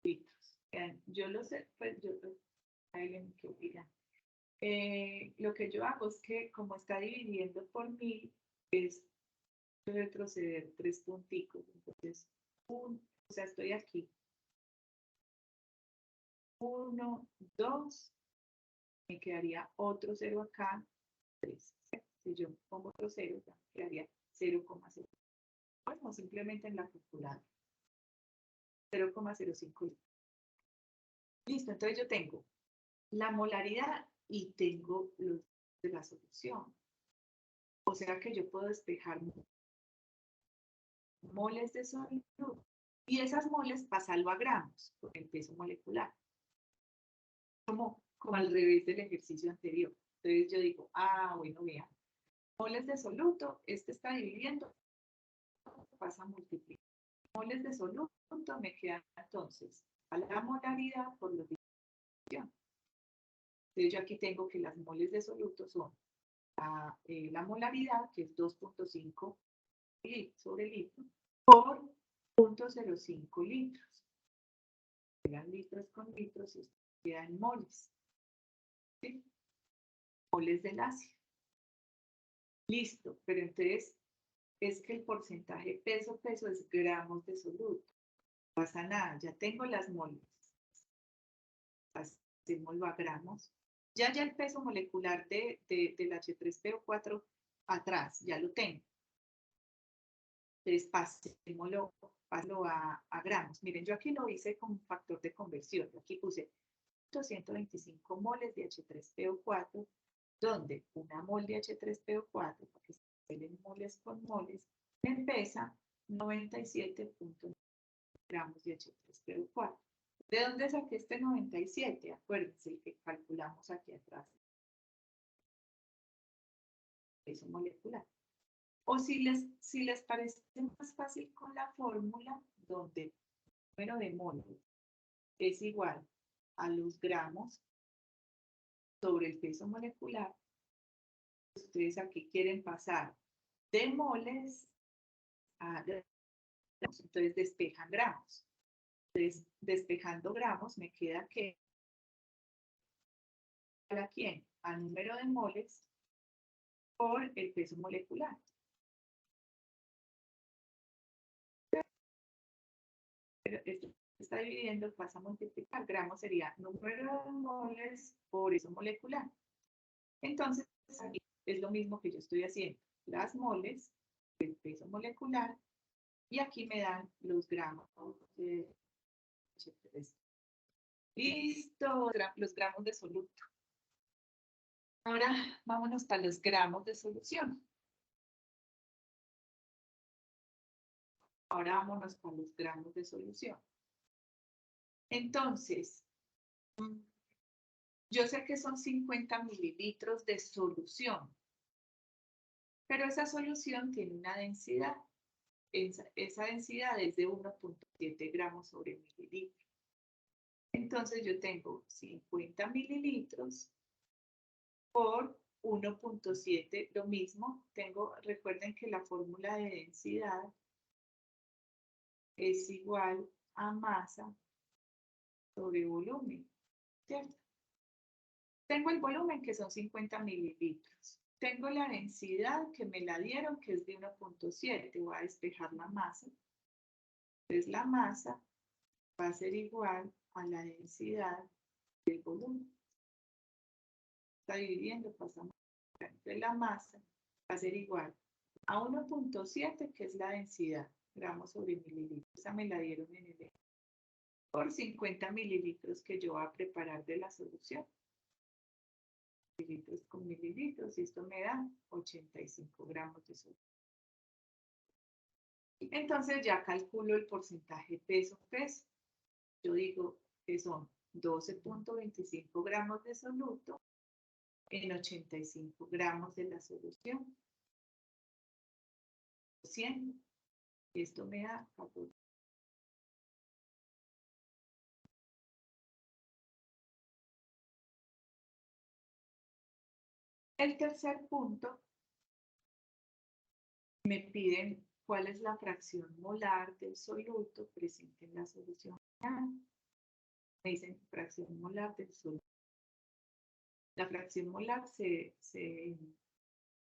litros. Yo lo sé, pues yo alguien que diga. Lo que yo hago es que como está dividiendo por 1000, es retroceder 3 punticos. Entonces, o sea, estoy aquí. 1, 2, me quedaría otro 0 acá, 3. Si yo pongo otro 0, ya me quedaría 0,0. Bueno, simplemente en la calculadora. 0,05. Listo, entonces yo tengo la molaridad y tengo los de la solución. O sea que yo puedo despejar moles de soluto y esas moles pasarlo a gramos por el peso molecular. Como al revés del ejercicio anterior. Entonces yo digo, bueno, vean, moles de soluto, este está dividiendo, pasa a multiplicar. Moles de soluto me quedan entonces a la molaridad por la división. Entonces yo aquí tengo que las moles de soluto son la molaridad, que es 2.5 sobre litro, por 0.05 litros. Quedan litros con litros y quedan moles. ¿Sí? Moles del ácido. Listo, pero entonces es que el porcentaje peso-peso es gramos de soluto. No pasa nada, ya tengo las moles. Pasémoslo a gramos. Ya el peso molecular del H3PO4 atrás, ya lo tengo. Entonces pasémoslo a gramos. Miren, yo aquí lo hice con factor de conversión. Aquí puse 125 moles de H3PO4, donde una mol de H3PO4, para que se den moles con moles, me pesa 97 gramos de H3PO4. ¿De dónde saqué este 97? Acuérdense, el que calculamos aquí atrás. Peso molecular. O si les parece más fácil con la fórmula, donde el número de moles es igual a los gramos sobre el peso molecular, ustedes aquí quieren pasar de moles a gramos, entonces despejan gramos. Entonces, despejando gramos, me queda que ¿a quién? Al número de moles por el peso molecular. Pero esto está dividiendo, pasa a multiplicar. Gramos sería número de moles por peso molecular. Entonces, aquí es lo mismo que yo estoy haciendo. Las moles, el peso molecular, y aquí me dan los gramos de H3. Listo, los gramos de soluto. Ahora vámonos para los gramos de solución. Ahora vámonos para los gramos de solución. Entonces, yo sé que son 50 mililitros de solución, pero esa solución tiene una densidad. Esa densidad es de 1.7 gramos sobre mililitro. Entonces yo tengo 50 mililitros por 1.7, lo mismo. Recuerden que la fórmula de densidad es igual a masa sobre volumen, ¿cierto? Tengo el volumen, que son 50 mililitros. Tengo la densidad, que me la dieron, que es de 1.7. Voy a despejar la masa. Entonces la masa va a ser igual a la densidad del volumen. Está dividiendo, pasamos. Entonces la masa va a ser igual a 1.7, que es la densidad, gramos sobre mililitros. Esa me la dieron en el ejemplo. Por 50 mililitros que yo voy a preparar de la solución. Mililitros con mililitros, y esto me da 85 gramos de solución. Entonces ya calculo el porcentaje peso-peso. Yo digo que son 12.25 gramos de soluto en 85 gramos de la solución. 100. Esto me da 14. El tercer punto, me piden cuál es la fracción molar del soluto presente en la solución final. Me dicen fracción molar del soluto. La fracción molar se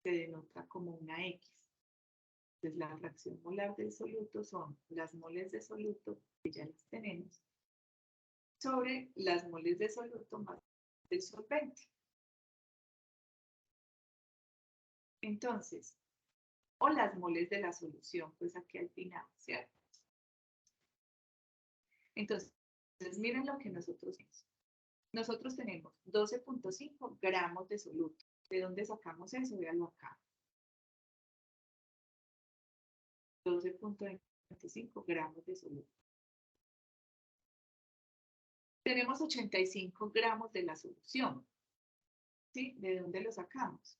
denota como una X. Entonces, la fracción molar del soluto son las moles de soluto, que ya las tenemos, sobre las moles de soluto más del solvente. Entonces, o las moles de la solución, pues aquí al final, ¿cierto? Entonces, miren lo que nosotros tenemos. Nosotros tenemos 12.5 gramos de soluto. ¿De dónde sacamos eso? Véanlo acá. 12.25 gramos de soluto. Tenemos 85 gramos de la solución. ¿Sí? ¿De dónde lo sacamos?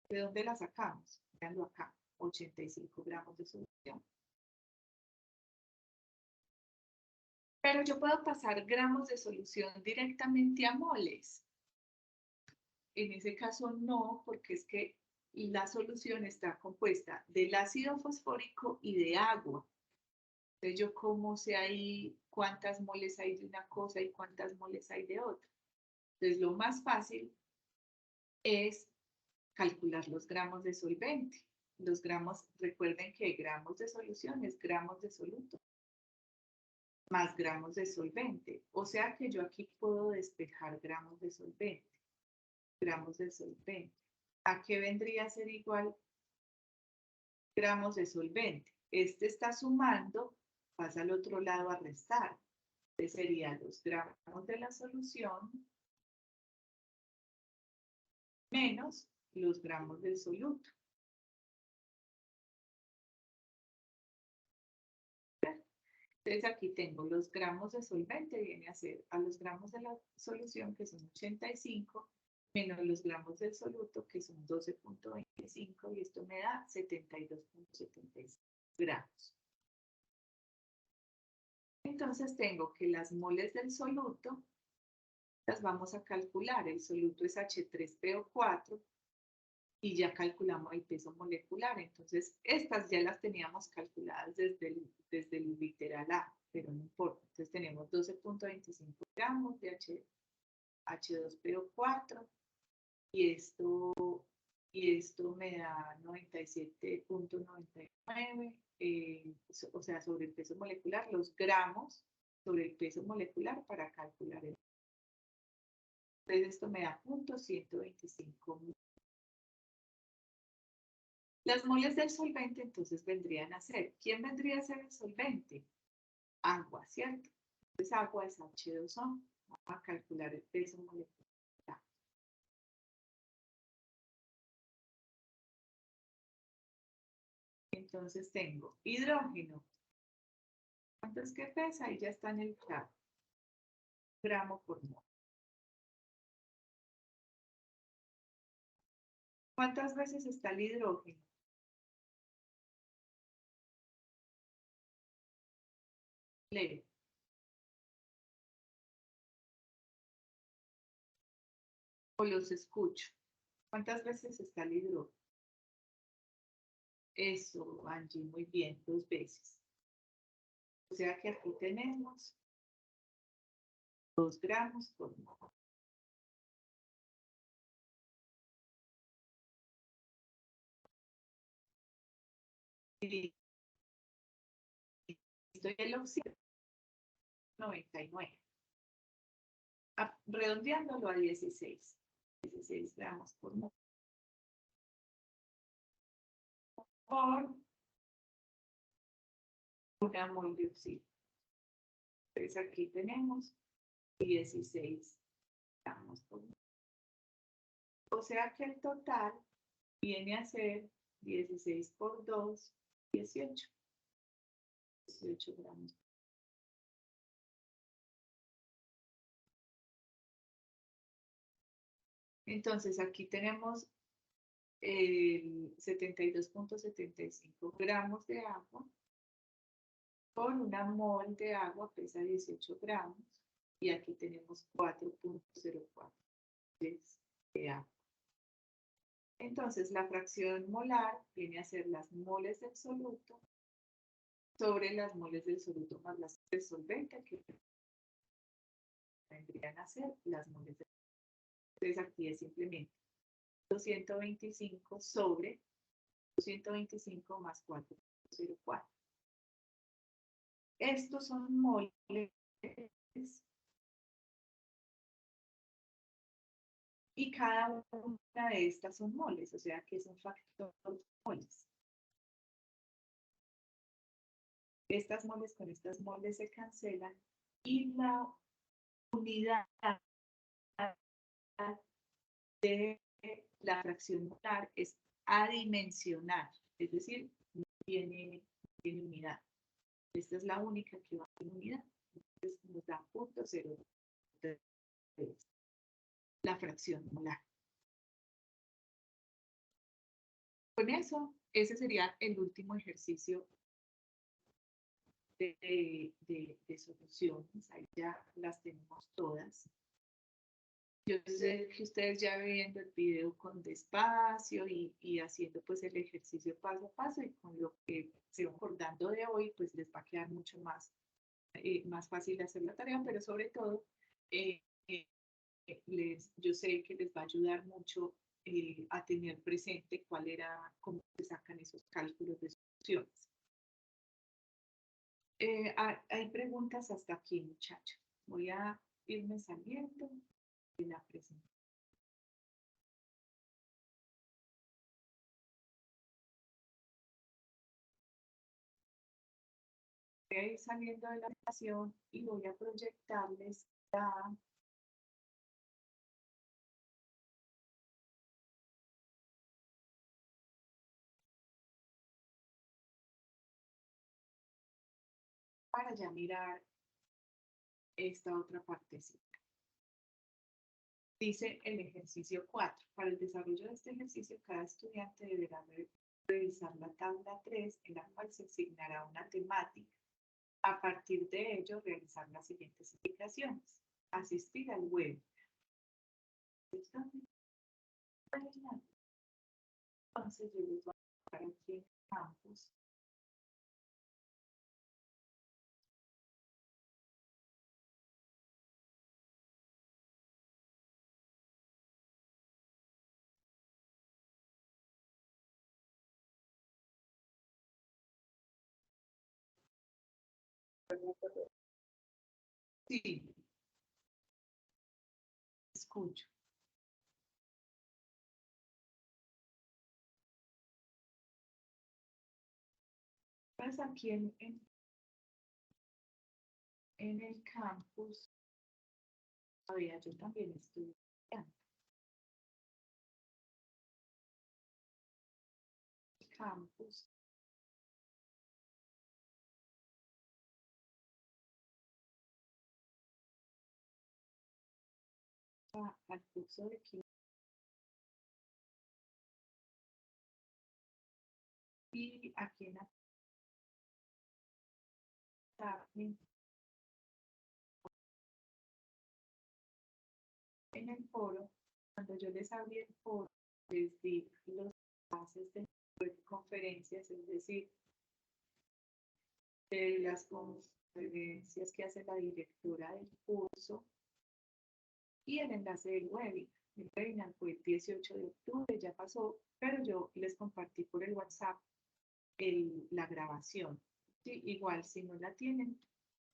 ¿De dónde la sacamos? Veanlo acá, 85 gramos de solución. Pero yo puedo pasar gramos de solución directamente a moles. En ese caso no, porque es que la solución está compuesta del ácido fosfórico y de agua. Entonces yo cómo sé ahí cuántas moles hay de una cosa y cuántas moles hay de otra. Entonces lo más fácil es calcular los gramos de solvente. Los gramos, recuerden que gramos de solución es gramos de soluto más gramos de solvente. O sea que yo aquí puedo despejar gramos de solvente. Gramos de solvente. ¿A qué vendría a ser igual gramos de solvente? Este está sumando, pasa al otro lado a restar. Este serían los gramos de la solución menos los gramos del soluto. Entonces aquí tengo los gramos de solvente, viene a ser a los gramos de la solución, que son 85, menos los gramos del soluto, que son 12.25, y esto me da 72.75 gramos. Entonces tengo que las moles del soluto las vamos a calcular. El soluto es H3PO4 y ya calculamos el peso molecular. Entonces estas ya las teníamos calculadas desde el literal A, pero no importa. Entonces tenemos 12.25 gramos de H2PO4 y esto me da 97.99, o sea, sobre el peso molecular, los gramos sobre el peso molecular para calcular el. Entonces esto me da 0.125. Las moles del solvente entonces vendrían a ser, ¿quién vendría a ser el solvente? Agua, ¿cierto? Entonces agua es H2O. Vamos a calcular el peso molecular. Entonces tengo hidrógeno. ¿Cuánto es que pesa? Ahí ya está en el gramo por mol. ¿Cuántas veces está el hidrógeno? Leo. O los escucho. ¿Cuántas veces está el hidrógeno? Eso, Angie, muy bien, 2 veces. O sea que aquí tenemos 2 gramos por mol. Y estoy el oxígeno, 99. Redondeándolo a 16 gramos por mol. Por una mol de oxígeno. Entonces aquí tenemos 16 gramos por mol. O sea que el total viene a ser 16 por 2, 18. 18 gramos. Entonces aquí tenemos 72.75 gramos de agua. Por una mol de agua pesa 18 gramos. Y aquí tenemos 4.04 de agua. Entonces la fracción molar viene a ser las moles del soluto sobre las moles del soluto más las del solvente, que vendrían a ser las moles del solvente. Entonces aquí es simplemente 225 sobre 225 más 4.04. Estos son moles y cada una de estas son moles, o sea que es un factor moles. Estas moles con estas moles se cancelan y la unidad de la fracción molar es adimensional, es decir, no tiene unidad. Esta es la única que va en unidad. Entonces nos da 0.03. La fracción molar. Con eso, ese sería el último ejercicio de soluciones. Ahí ya las tenemos todas. Yo sé que ustedes ya viendo el video con despacio y haciendo pues el ejercicio paso a paso y con lo que se va acordando de hoy, pues les va a quedar mucho más fácil hacer la tarea, pero sobre todo eh, eh, yo sé que les va a ayudar mucho a tener presente cómo se sacan esos cálculos de soluciones. Hay preguntas hasta aquí, muchachos. Voy a irme saliendo de la presentación. Voy a ir saliendo de la presentación y voy a proyectarles para ya mirar esta otra partecita. Dice el ejercicio 4. Para el desarrollo de este ejercicio, cada estudiante deberá revisar la tabla 3, en la cual se asignará una temática. A partir de ello, realizar las siguientes indicaciones. Asistir al web. Entonces, yo les voy a colocar aquí en campus. Sí, escucho. Pues aquí en el campus, todavía yo también estoy estudiando. Campus. Al curso de química. Y aquí en la tarde, en el foro, cuando yo les abrí el foro, les di los enlaces de conferencias, es decir, de las conferencias que hace la directora del curso y el enlace del webinar. El webinar fue el 18 de octubre, ya pasó, pero yo les compartí por el WhatsApp la grabación. Sí, igual, si no la tienen,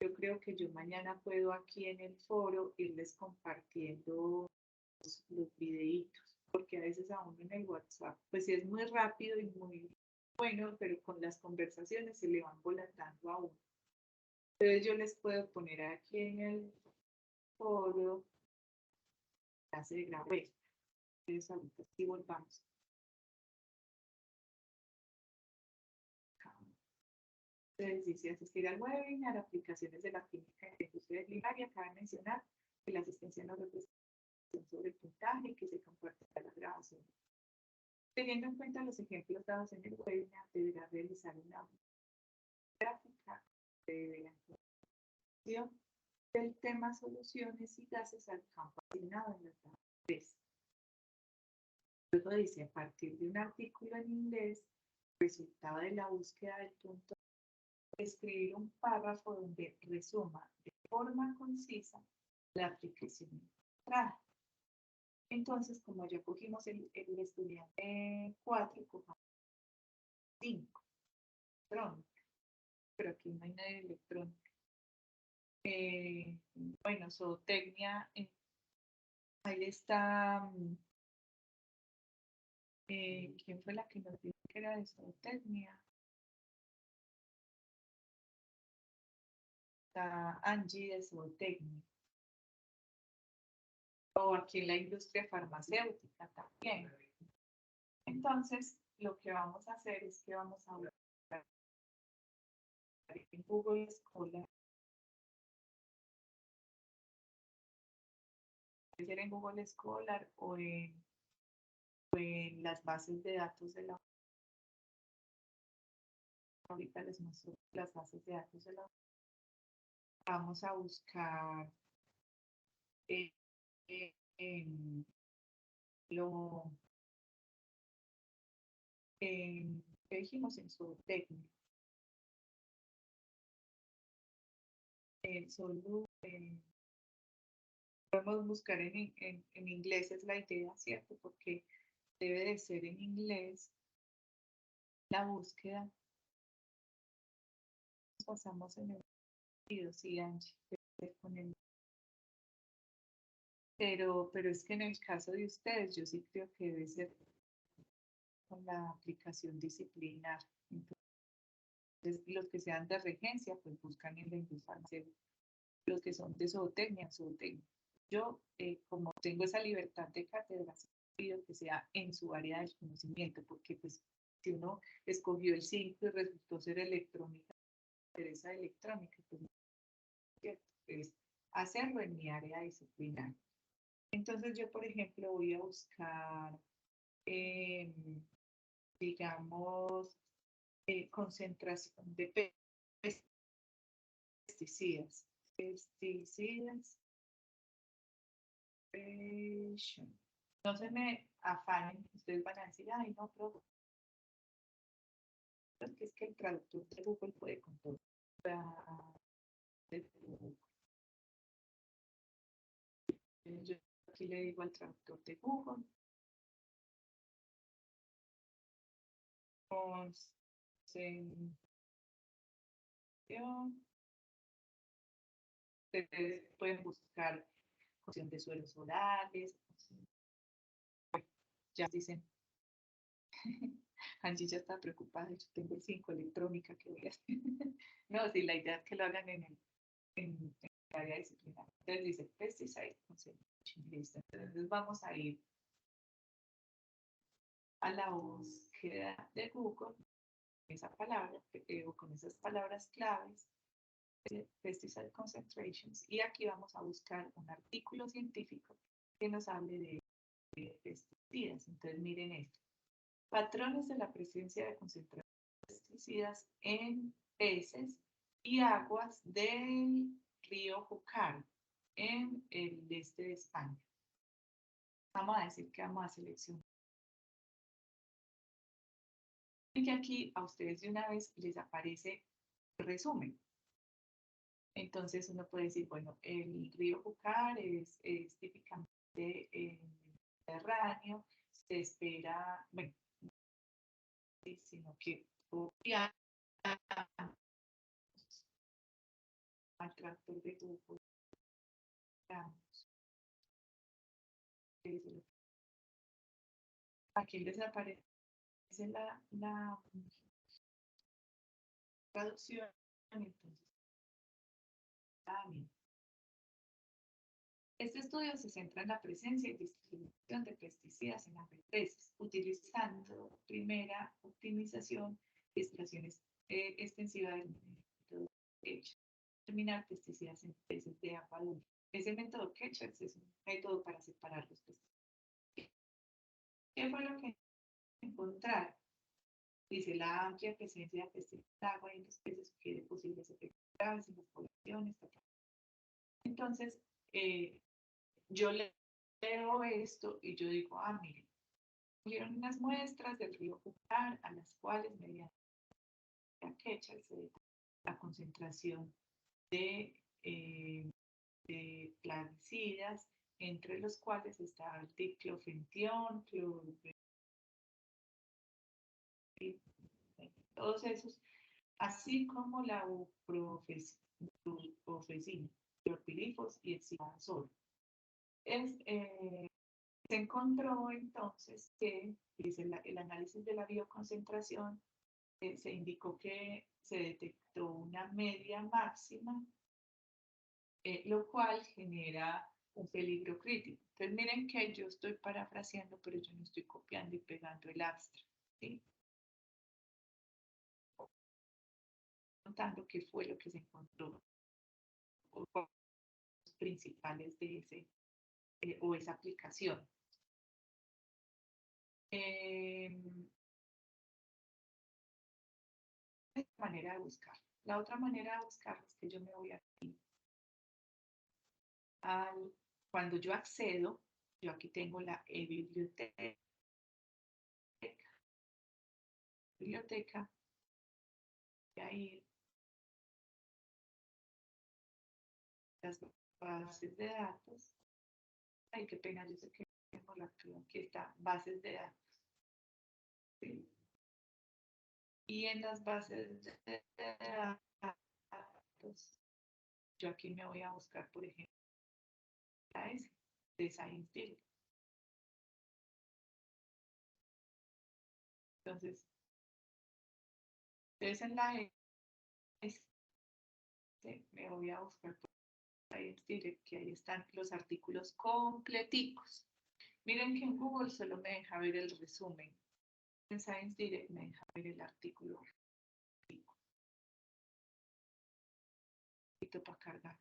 yo creo que yo mañana puedo aquí en el foro irles compartiendo los videitos, porque a veces a uno en el WhatsApp, pues sí es muy rápido y muy bueno, pero con las conversaciones se le van volatando a uno. Entonces yo les puedo poner aquí en el foro la se grabé. Entonces ahorita sí volvamos. Entonces dice asistir al webinar, aplicaciones de la química en la industria alimentaria. Cabe mencionar que la asistencia no representa sobre el puntaje que se comparte a la grabación. Teniendo en cuenta los ejemplos dados en el webinar, deberá realizar una gráfica de la información del tema soluciones y gases al campo asignado en la tabla 3. Luego dice, a partir de un artículo en inglés, resultado de la búsqueda del punto, escribir un párrafo donde resuma de forma concisa la aplicación encontrada. Entonces, como ya cogimos el estudiante 4, cojamos 5, electrónica, pero aquí no hay nada de electrónica. Bueno, zootecnia, ahí está, ¿quién fue la que nos dijo que era de zootecnia? Está Angie de zootecnia. O aquí en la industria farmacéutica también. Entonces, lo que vamos a hacer es que vamos a buscar en Google Scholar. Puede ser en Google Scholar o en las bases de datos de la ahorita les muestro las bases de datos de la. Vamos a buscar eh, en lo que dijimos en su técnica. Solo podemos buscar en inglés, es la idea, ¿cierto? Porque debe de ser en inglés la búsqueda. Pasamos en el video, sí, Angie, con el. Pero es que en el caso de ustedes, yo sí creo que debe ser con la aplicación disciplinar. Entonces, los que sean de regencia, pues buscan en la industria farmacéutica. Los que son de zootecnia, zootecnia. Yo, como tengo esa libertad de cátedra, pido que sea en su área del conocimiento, porque pues si uno escogió el 5 y resultó ser electrónica, interesa electrónica, pues es hacerlo en mi área disciplinar. Entonces yo, por ejemplo, voy a buscar, digamos, concentración de pesticidas. Pesticidas. No se me afanen, ustedes van a decir, ay, no, pero es que el traductor de Google puede con todo. Yo aquí le digo al traductor de Google, ustedes pueden buscar cuestión de suelos orales, ya dicen, Angie ya está preocupada, yo tengo el 5 electrónica que voy a hacer. No, sí, la idea es que lo hagan en el área disciplinaria. Entonces dice pesticide concentration list. Entonces vamos a ir a la búsqueda de Google, esa palabra, o con esas palabras claves, pesticide concentrations, y aquí vamos a buscar un artículo científico que nos hable de pesticidas. Entonces miren esto. Patrones de la presencia de concentración de pesticidas en peces y aguas del río Júcar en el este de España. Vamos a decir que vamos a seleccionar. Y que aquí a ustedes de una vez les aparece el resumen. Entonces uno puede decir, bueno, el río Júcar es típicamente mediterráneo, se espera, bueno, sino que obviamente al tractor de Google, aquí les aparece la traducción, entonces, bien. Este estudio se centra en la presencia y distribución de pesticidas en agropeces, utilizando primera optimización y extracción extensiva del método Ketchers. Determinar pesticidas en peces de agua dulce. Ese método Ketchers es un método para separar los pesticidas. ¿Qué fue lo que encontraron? Dice, la amplia presencia de pesticidas de agua en los peces sugiere posibles efectos graves en las poblaciones. Entonces, yo leo esto y yo digo, miren, cogieron unas muestras del río Júcar a las cuales mediante la quecha se detecta la concentración de plaguicidas, entre los cuales está el diclofentión, todos esos, así como la buprofesina, clorpirifos y el cianazol. Se encontró entonces que, dice el análisis de la bioconcentración, se indicó que se detectó una media máxima, lo cual genera un peligro crítico. Entonces miren que yo estoy parafraseando, pero yo no estoy copiando y pegando el abstract, ¿sí? Contando qué fue lo que se encontró, o los principales de ese, o esa aplicación. Esta manera de buscar. La otra manera de buscar es que yo me voy aquí cuando yo accedo, yo aquí tengo la e-biblioteca. Biblioteca, voy a ir a las bases de datos. Ay, qué pena, yo sé que tengo la aquí está, bases de datos. ¿Sí? Y en las bases de datos, yo aquí me voy a buscar, por ejemplo, la S de Science Direct. Entonces en la S me voy a buscar por Science Direct, que ahí están los artículos completicos. Miren que en Google solo me deja ver el resumen. En Science Direct me deja ver el artículo para cargar.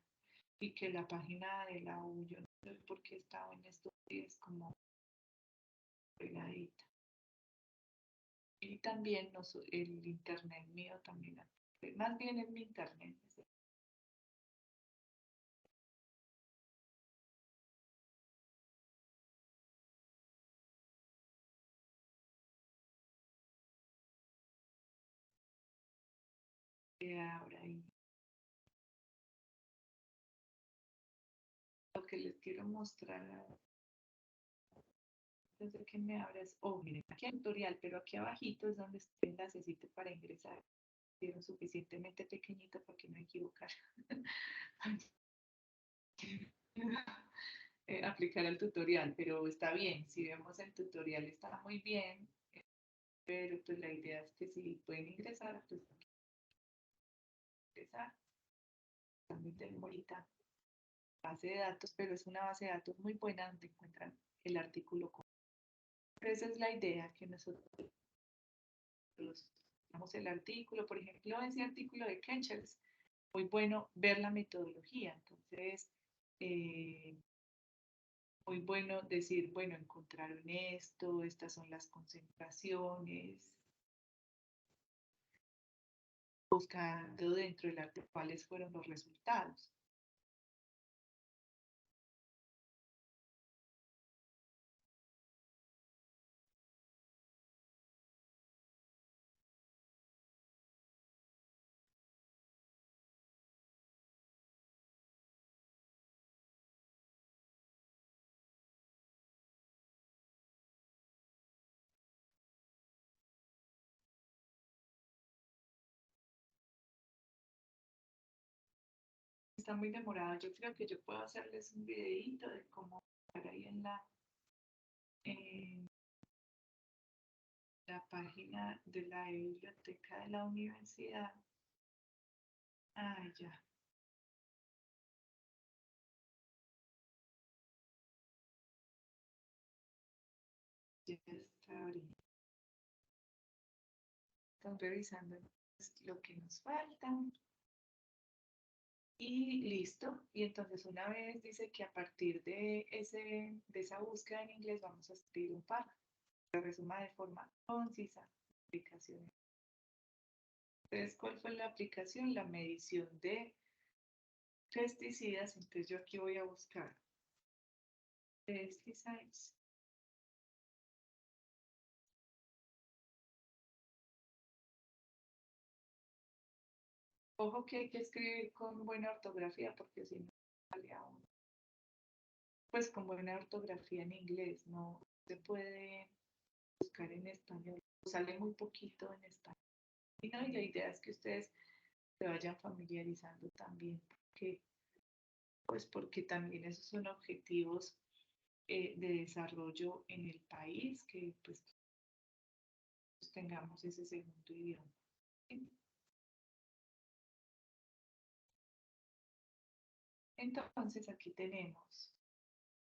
Y que la página de la U, yo no sé por qué estaba en estos días como pegadita. Y también el internet mío también, más bien es mi internet. Ahora ahí. Lo que les quiero mostrar desde que me abras, miren, aquí hay tutorial, pero aquí abajito es donde está el enlacecito para ingresar. Quiero suficientemente pequeñito para que no me equivocara. Aplicar el tutorial, pero está bien, si vemos el tutorial está muy bien, pero pues la idea es que si pueden ingresar, pues ingresar. También tengo ahorita base de datos, pero es una base de datos muy buena donde encuentran el artículo. Pero esa es la idea, que nosotros damos el artículo, por ejemplo, ese artículo de Kenchels, muy bueno ver la metodología, entonces muy bueno decir, bueno, encontraron esto, estas son las concentraciones, buscando dentro del arte cuáles fueron los resultados. Está muy demorado, yo creo que yo puedo hacerles un videito de cómo estar ahí en la página de la biblioteca de la universidad. Ya. Ya está ahorita. Están revisando lo que nos falta. Y listo. Y entonces una vez dice que a partir de esa búsqueda en inglés vamos a escribir un párrafo que resuma de forma concisa la aplicación. Entonces, ¿cuál fue la aplicación? La medición de pesticidas. Entonces yo aquí voy a buscar pesticides. Ojo que hay que escribir con buena ortografía porque si no sale a uno. Pues con buena ortografía en inglés, no se puede buscar en español. Sale muy poquito en español. Y la idea es que ustedes se vayan familiarizando también, porque también esos son objetivos de desarrollo en el país, que pues tengamos ese segundo idioma. Entonces aquí tenemos,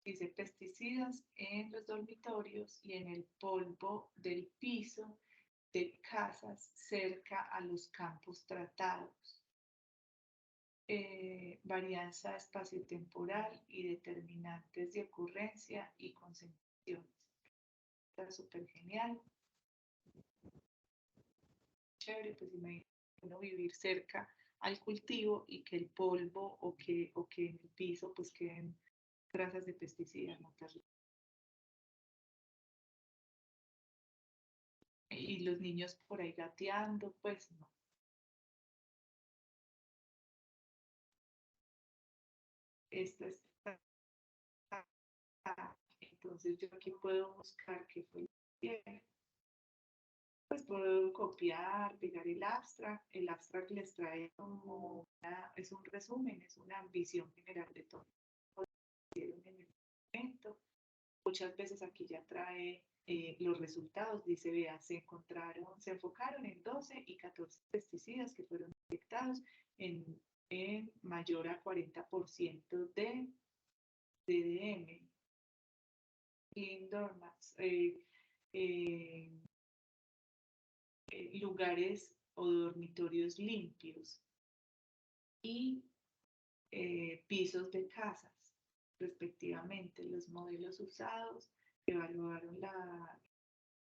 dice pesticidas en los dormitorios y en el polvo del piso de casas cerca a los campos tratados. Varianza espaciotemporal y determinantes de ocurrencia y concentraciones. Está súper genial. Chévere, pues imagínense bueno vivir cerca al cultivo y que el polvo o que en el piso pues queden trazas de pesticidas, matarlos. Y los niños por ahí gateando, pues no. Esta está. Entonces yo aquí puedo buscar qué fue bien. Pues puedo copiar, pegar el abstract. El abstract les trae como es un resumen, es una visión general de todo lo que hicieron en el momento. Muchas veces aquí ya trae los resultados, dice, vea, se enfocaron en 12 y 14 pesticidas que fueron detectados en mayor a 40% de DDM, indoor maps, lugares o dormitorios limpios y pisos de casas, respectivamente. Los modelos usados evaluaron la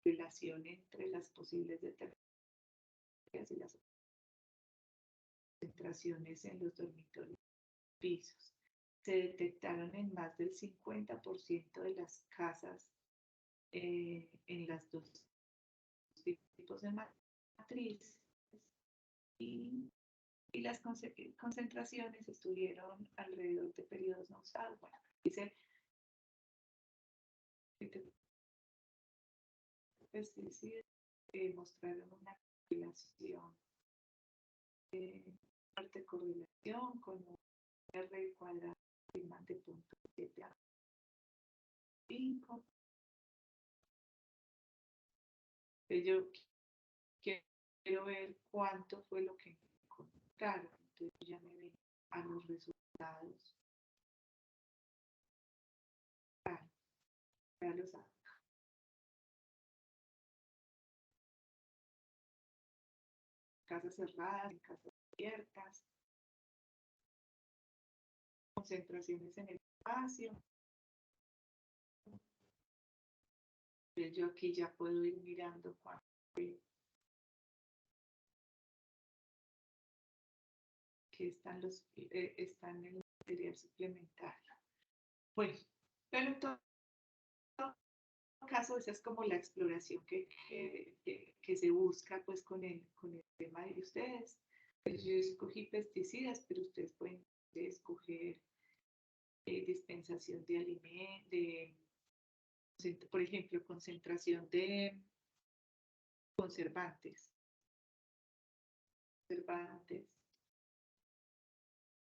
relación entre las posibles determinaciones y las concentraciones en los dormitorios y pisos. Se detectaron en más del 50% de las casas en las dos tipos de matriz y las concentraciones estuvieron alrededor de periodos no usados. Bueno, dice pesticidas mostraron una correlación, fuerte correlación con un R cuadrado de 0.7 a 5. Yo quiero ver cuánto fue lo que encontraron. Entonces ya me ven a los resultados. Ya los hago. Casas cerradas, en casas abiertas, concentraciones en el espacio. Yo aquí ya puedo ir mirando cuánto que están están en el material suplementario. Bueno, pero en todo caso esa es como la exploración que se busca pues con el tema de ustedes. Pues yo escogí pesticidas, pero ustedes pueden escoger dispensación de alimentos, por ejemplo, concentración de conservantes,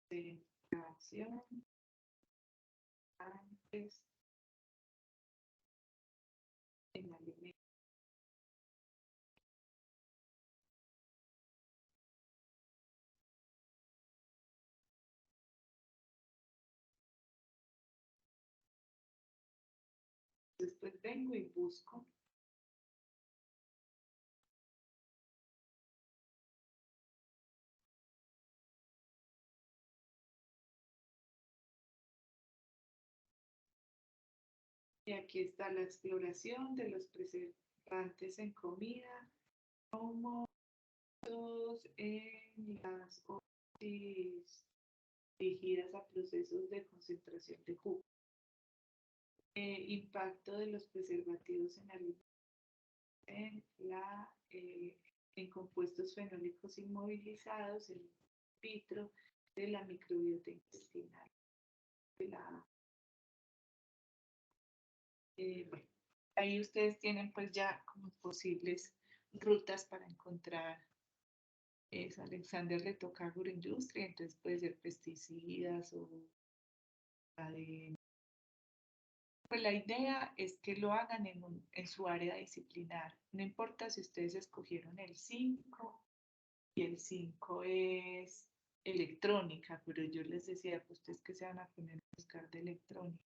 de acción, antes, en alimentos. Después vengo y busco y aquí está la exploración de los preservantes en comida, como en las OSIS dirigidas a procesos de concentración de jugo. Impacto de los preservativos en en compuestos fenólicos inmovilizados in vitro de la microbiota intestinal. Bueno, ahí ustedes tienen pues ya como posibles rutas para encontrar Alexander le toca agroindustria, entonces puede ser pesticidas o pues la idea es que lo hagan en su área disciplinar. No importa si ustedes escogieron el 5 y el 5 es electrónica, pero yo les decía, pues ustedes que se van a poner a buscar de electrónica.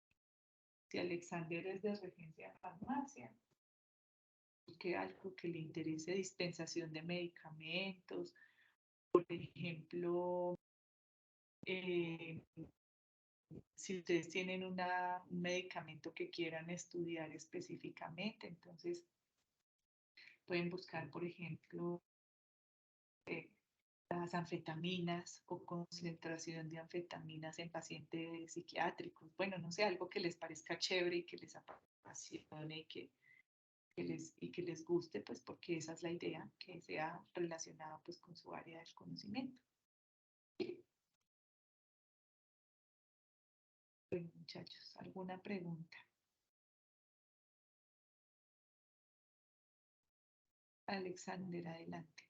Si Alexander es de regencia de farmacia, que algo que le interese dispensación de medicamentos, por ejemplo, si ustedes tienen un medicamento que quieran estudiar específicamente, entonces pueden buscar, por ejemplo, las anfetaminas o concentración de anfetaminas en pacientes psiquiátricos. Bueno, no sé, algo que les parezca chévere y que les apasione y que les guste, pues porque esa es la idea, que sea relacionado pues con su área del conocimiento. Bueno, muchachos, ¿alguna pregunta? Alexander, adelante.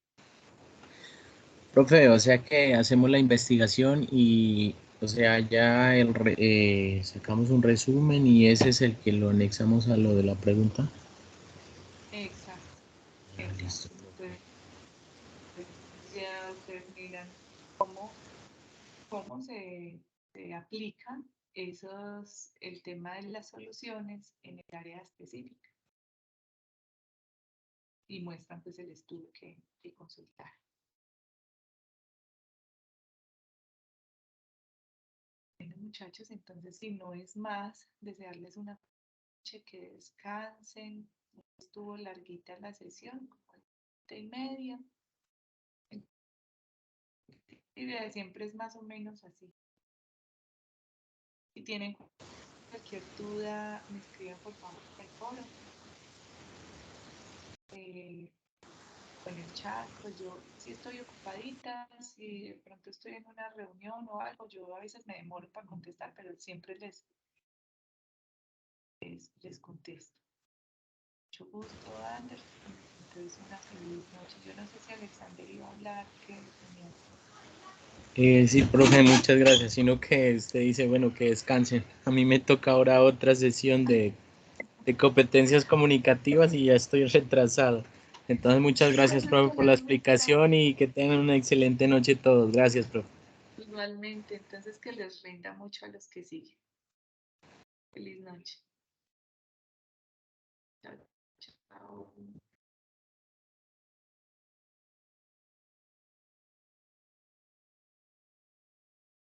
Profe, o sea que hacemos la investigación y, o sea, ya sacamos un resumen y ese es el que lo anexamos a lo de la pregunta. Exacto, Listo. exacto. Entonces, ya ustedes miran cómo se aplican el tema de las soluciones en el área específica y muestran pues el estudio que consultaron. Bueno, muchachos, entonces si no es más, desearles una noche que descansen. Estuvo larguita la sesión, como 1:30. Y siempre es más o menos así. Si tienen cualquier duda, me escriban por favor en el foro. O en el chat, pues yo sí estoy ocupadita, si de pronto estoy en una reunión o algo, yo a veces me demoro para contestar, pero siempre les contesto. Mucho gusto, Anderson. Entonces, una feliz noche. Yo no sé si Alexander iba a hablar, que tenía. Sí, profe, muchas gracias. Sino que usted dice, bueno, que descansen. A mí me toca ahora otra sesión de competencias comunicativas y ya estoy retrasado. Entonces, muchas gracias, profe, por la explicación y que tengan una excelente noche todos. Gracias, profe. Igualmente, entonces que les rinda mucho a los que siguen. Feliz noche. Chao. Chao.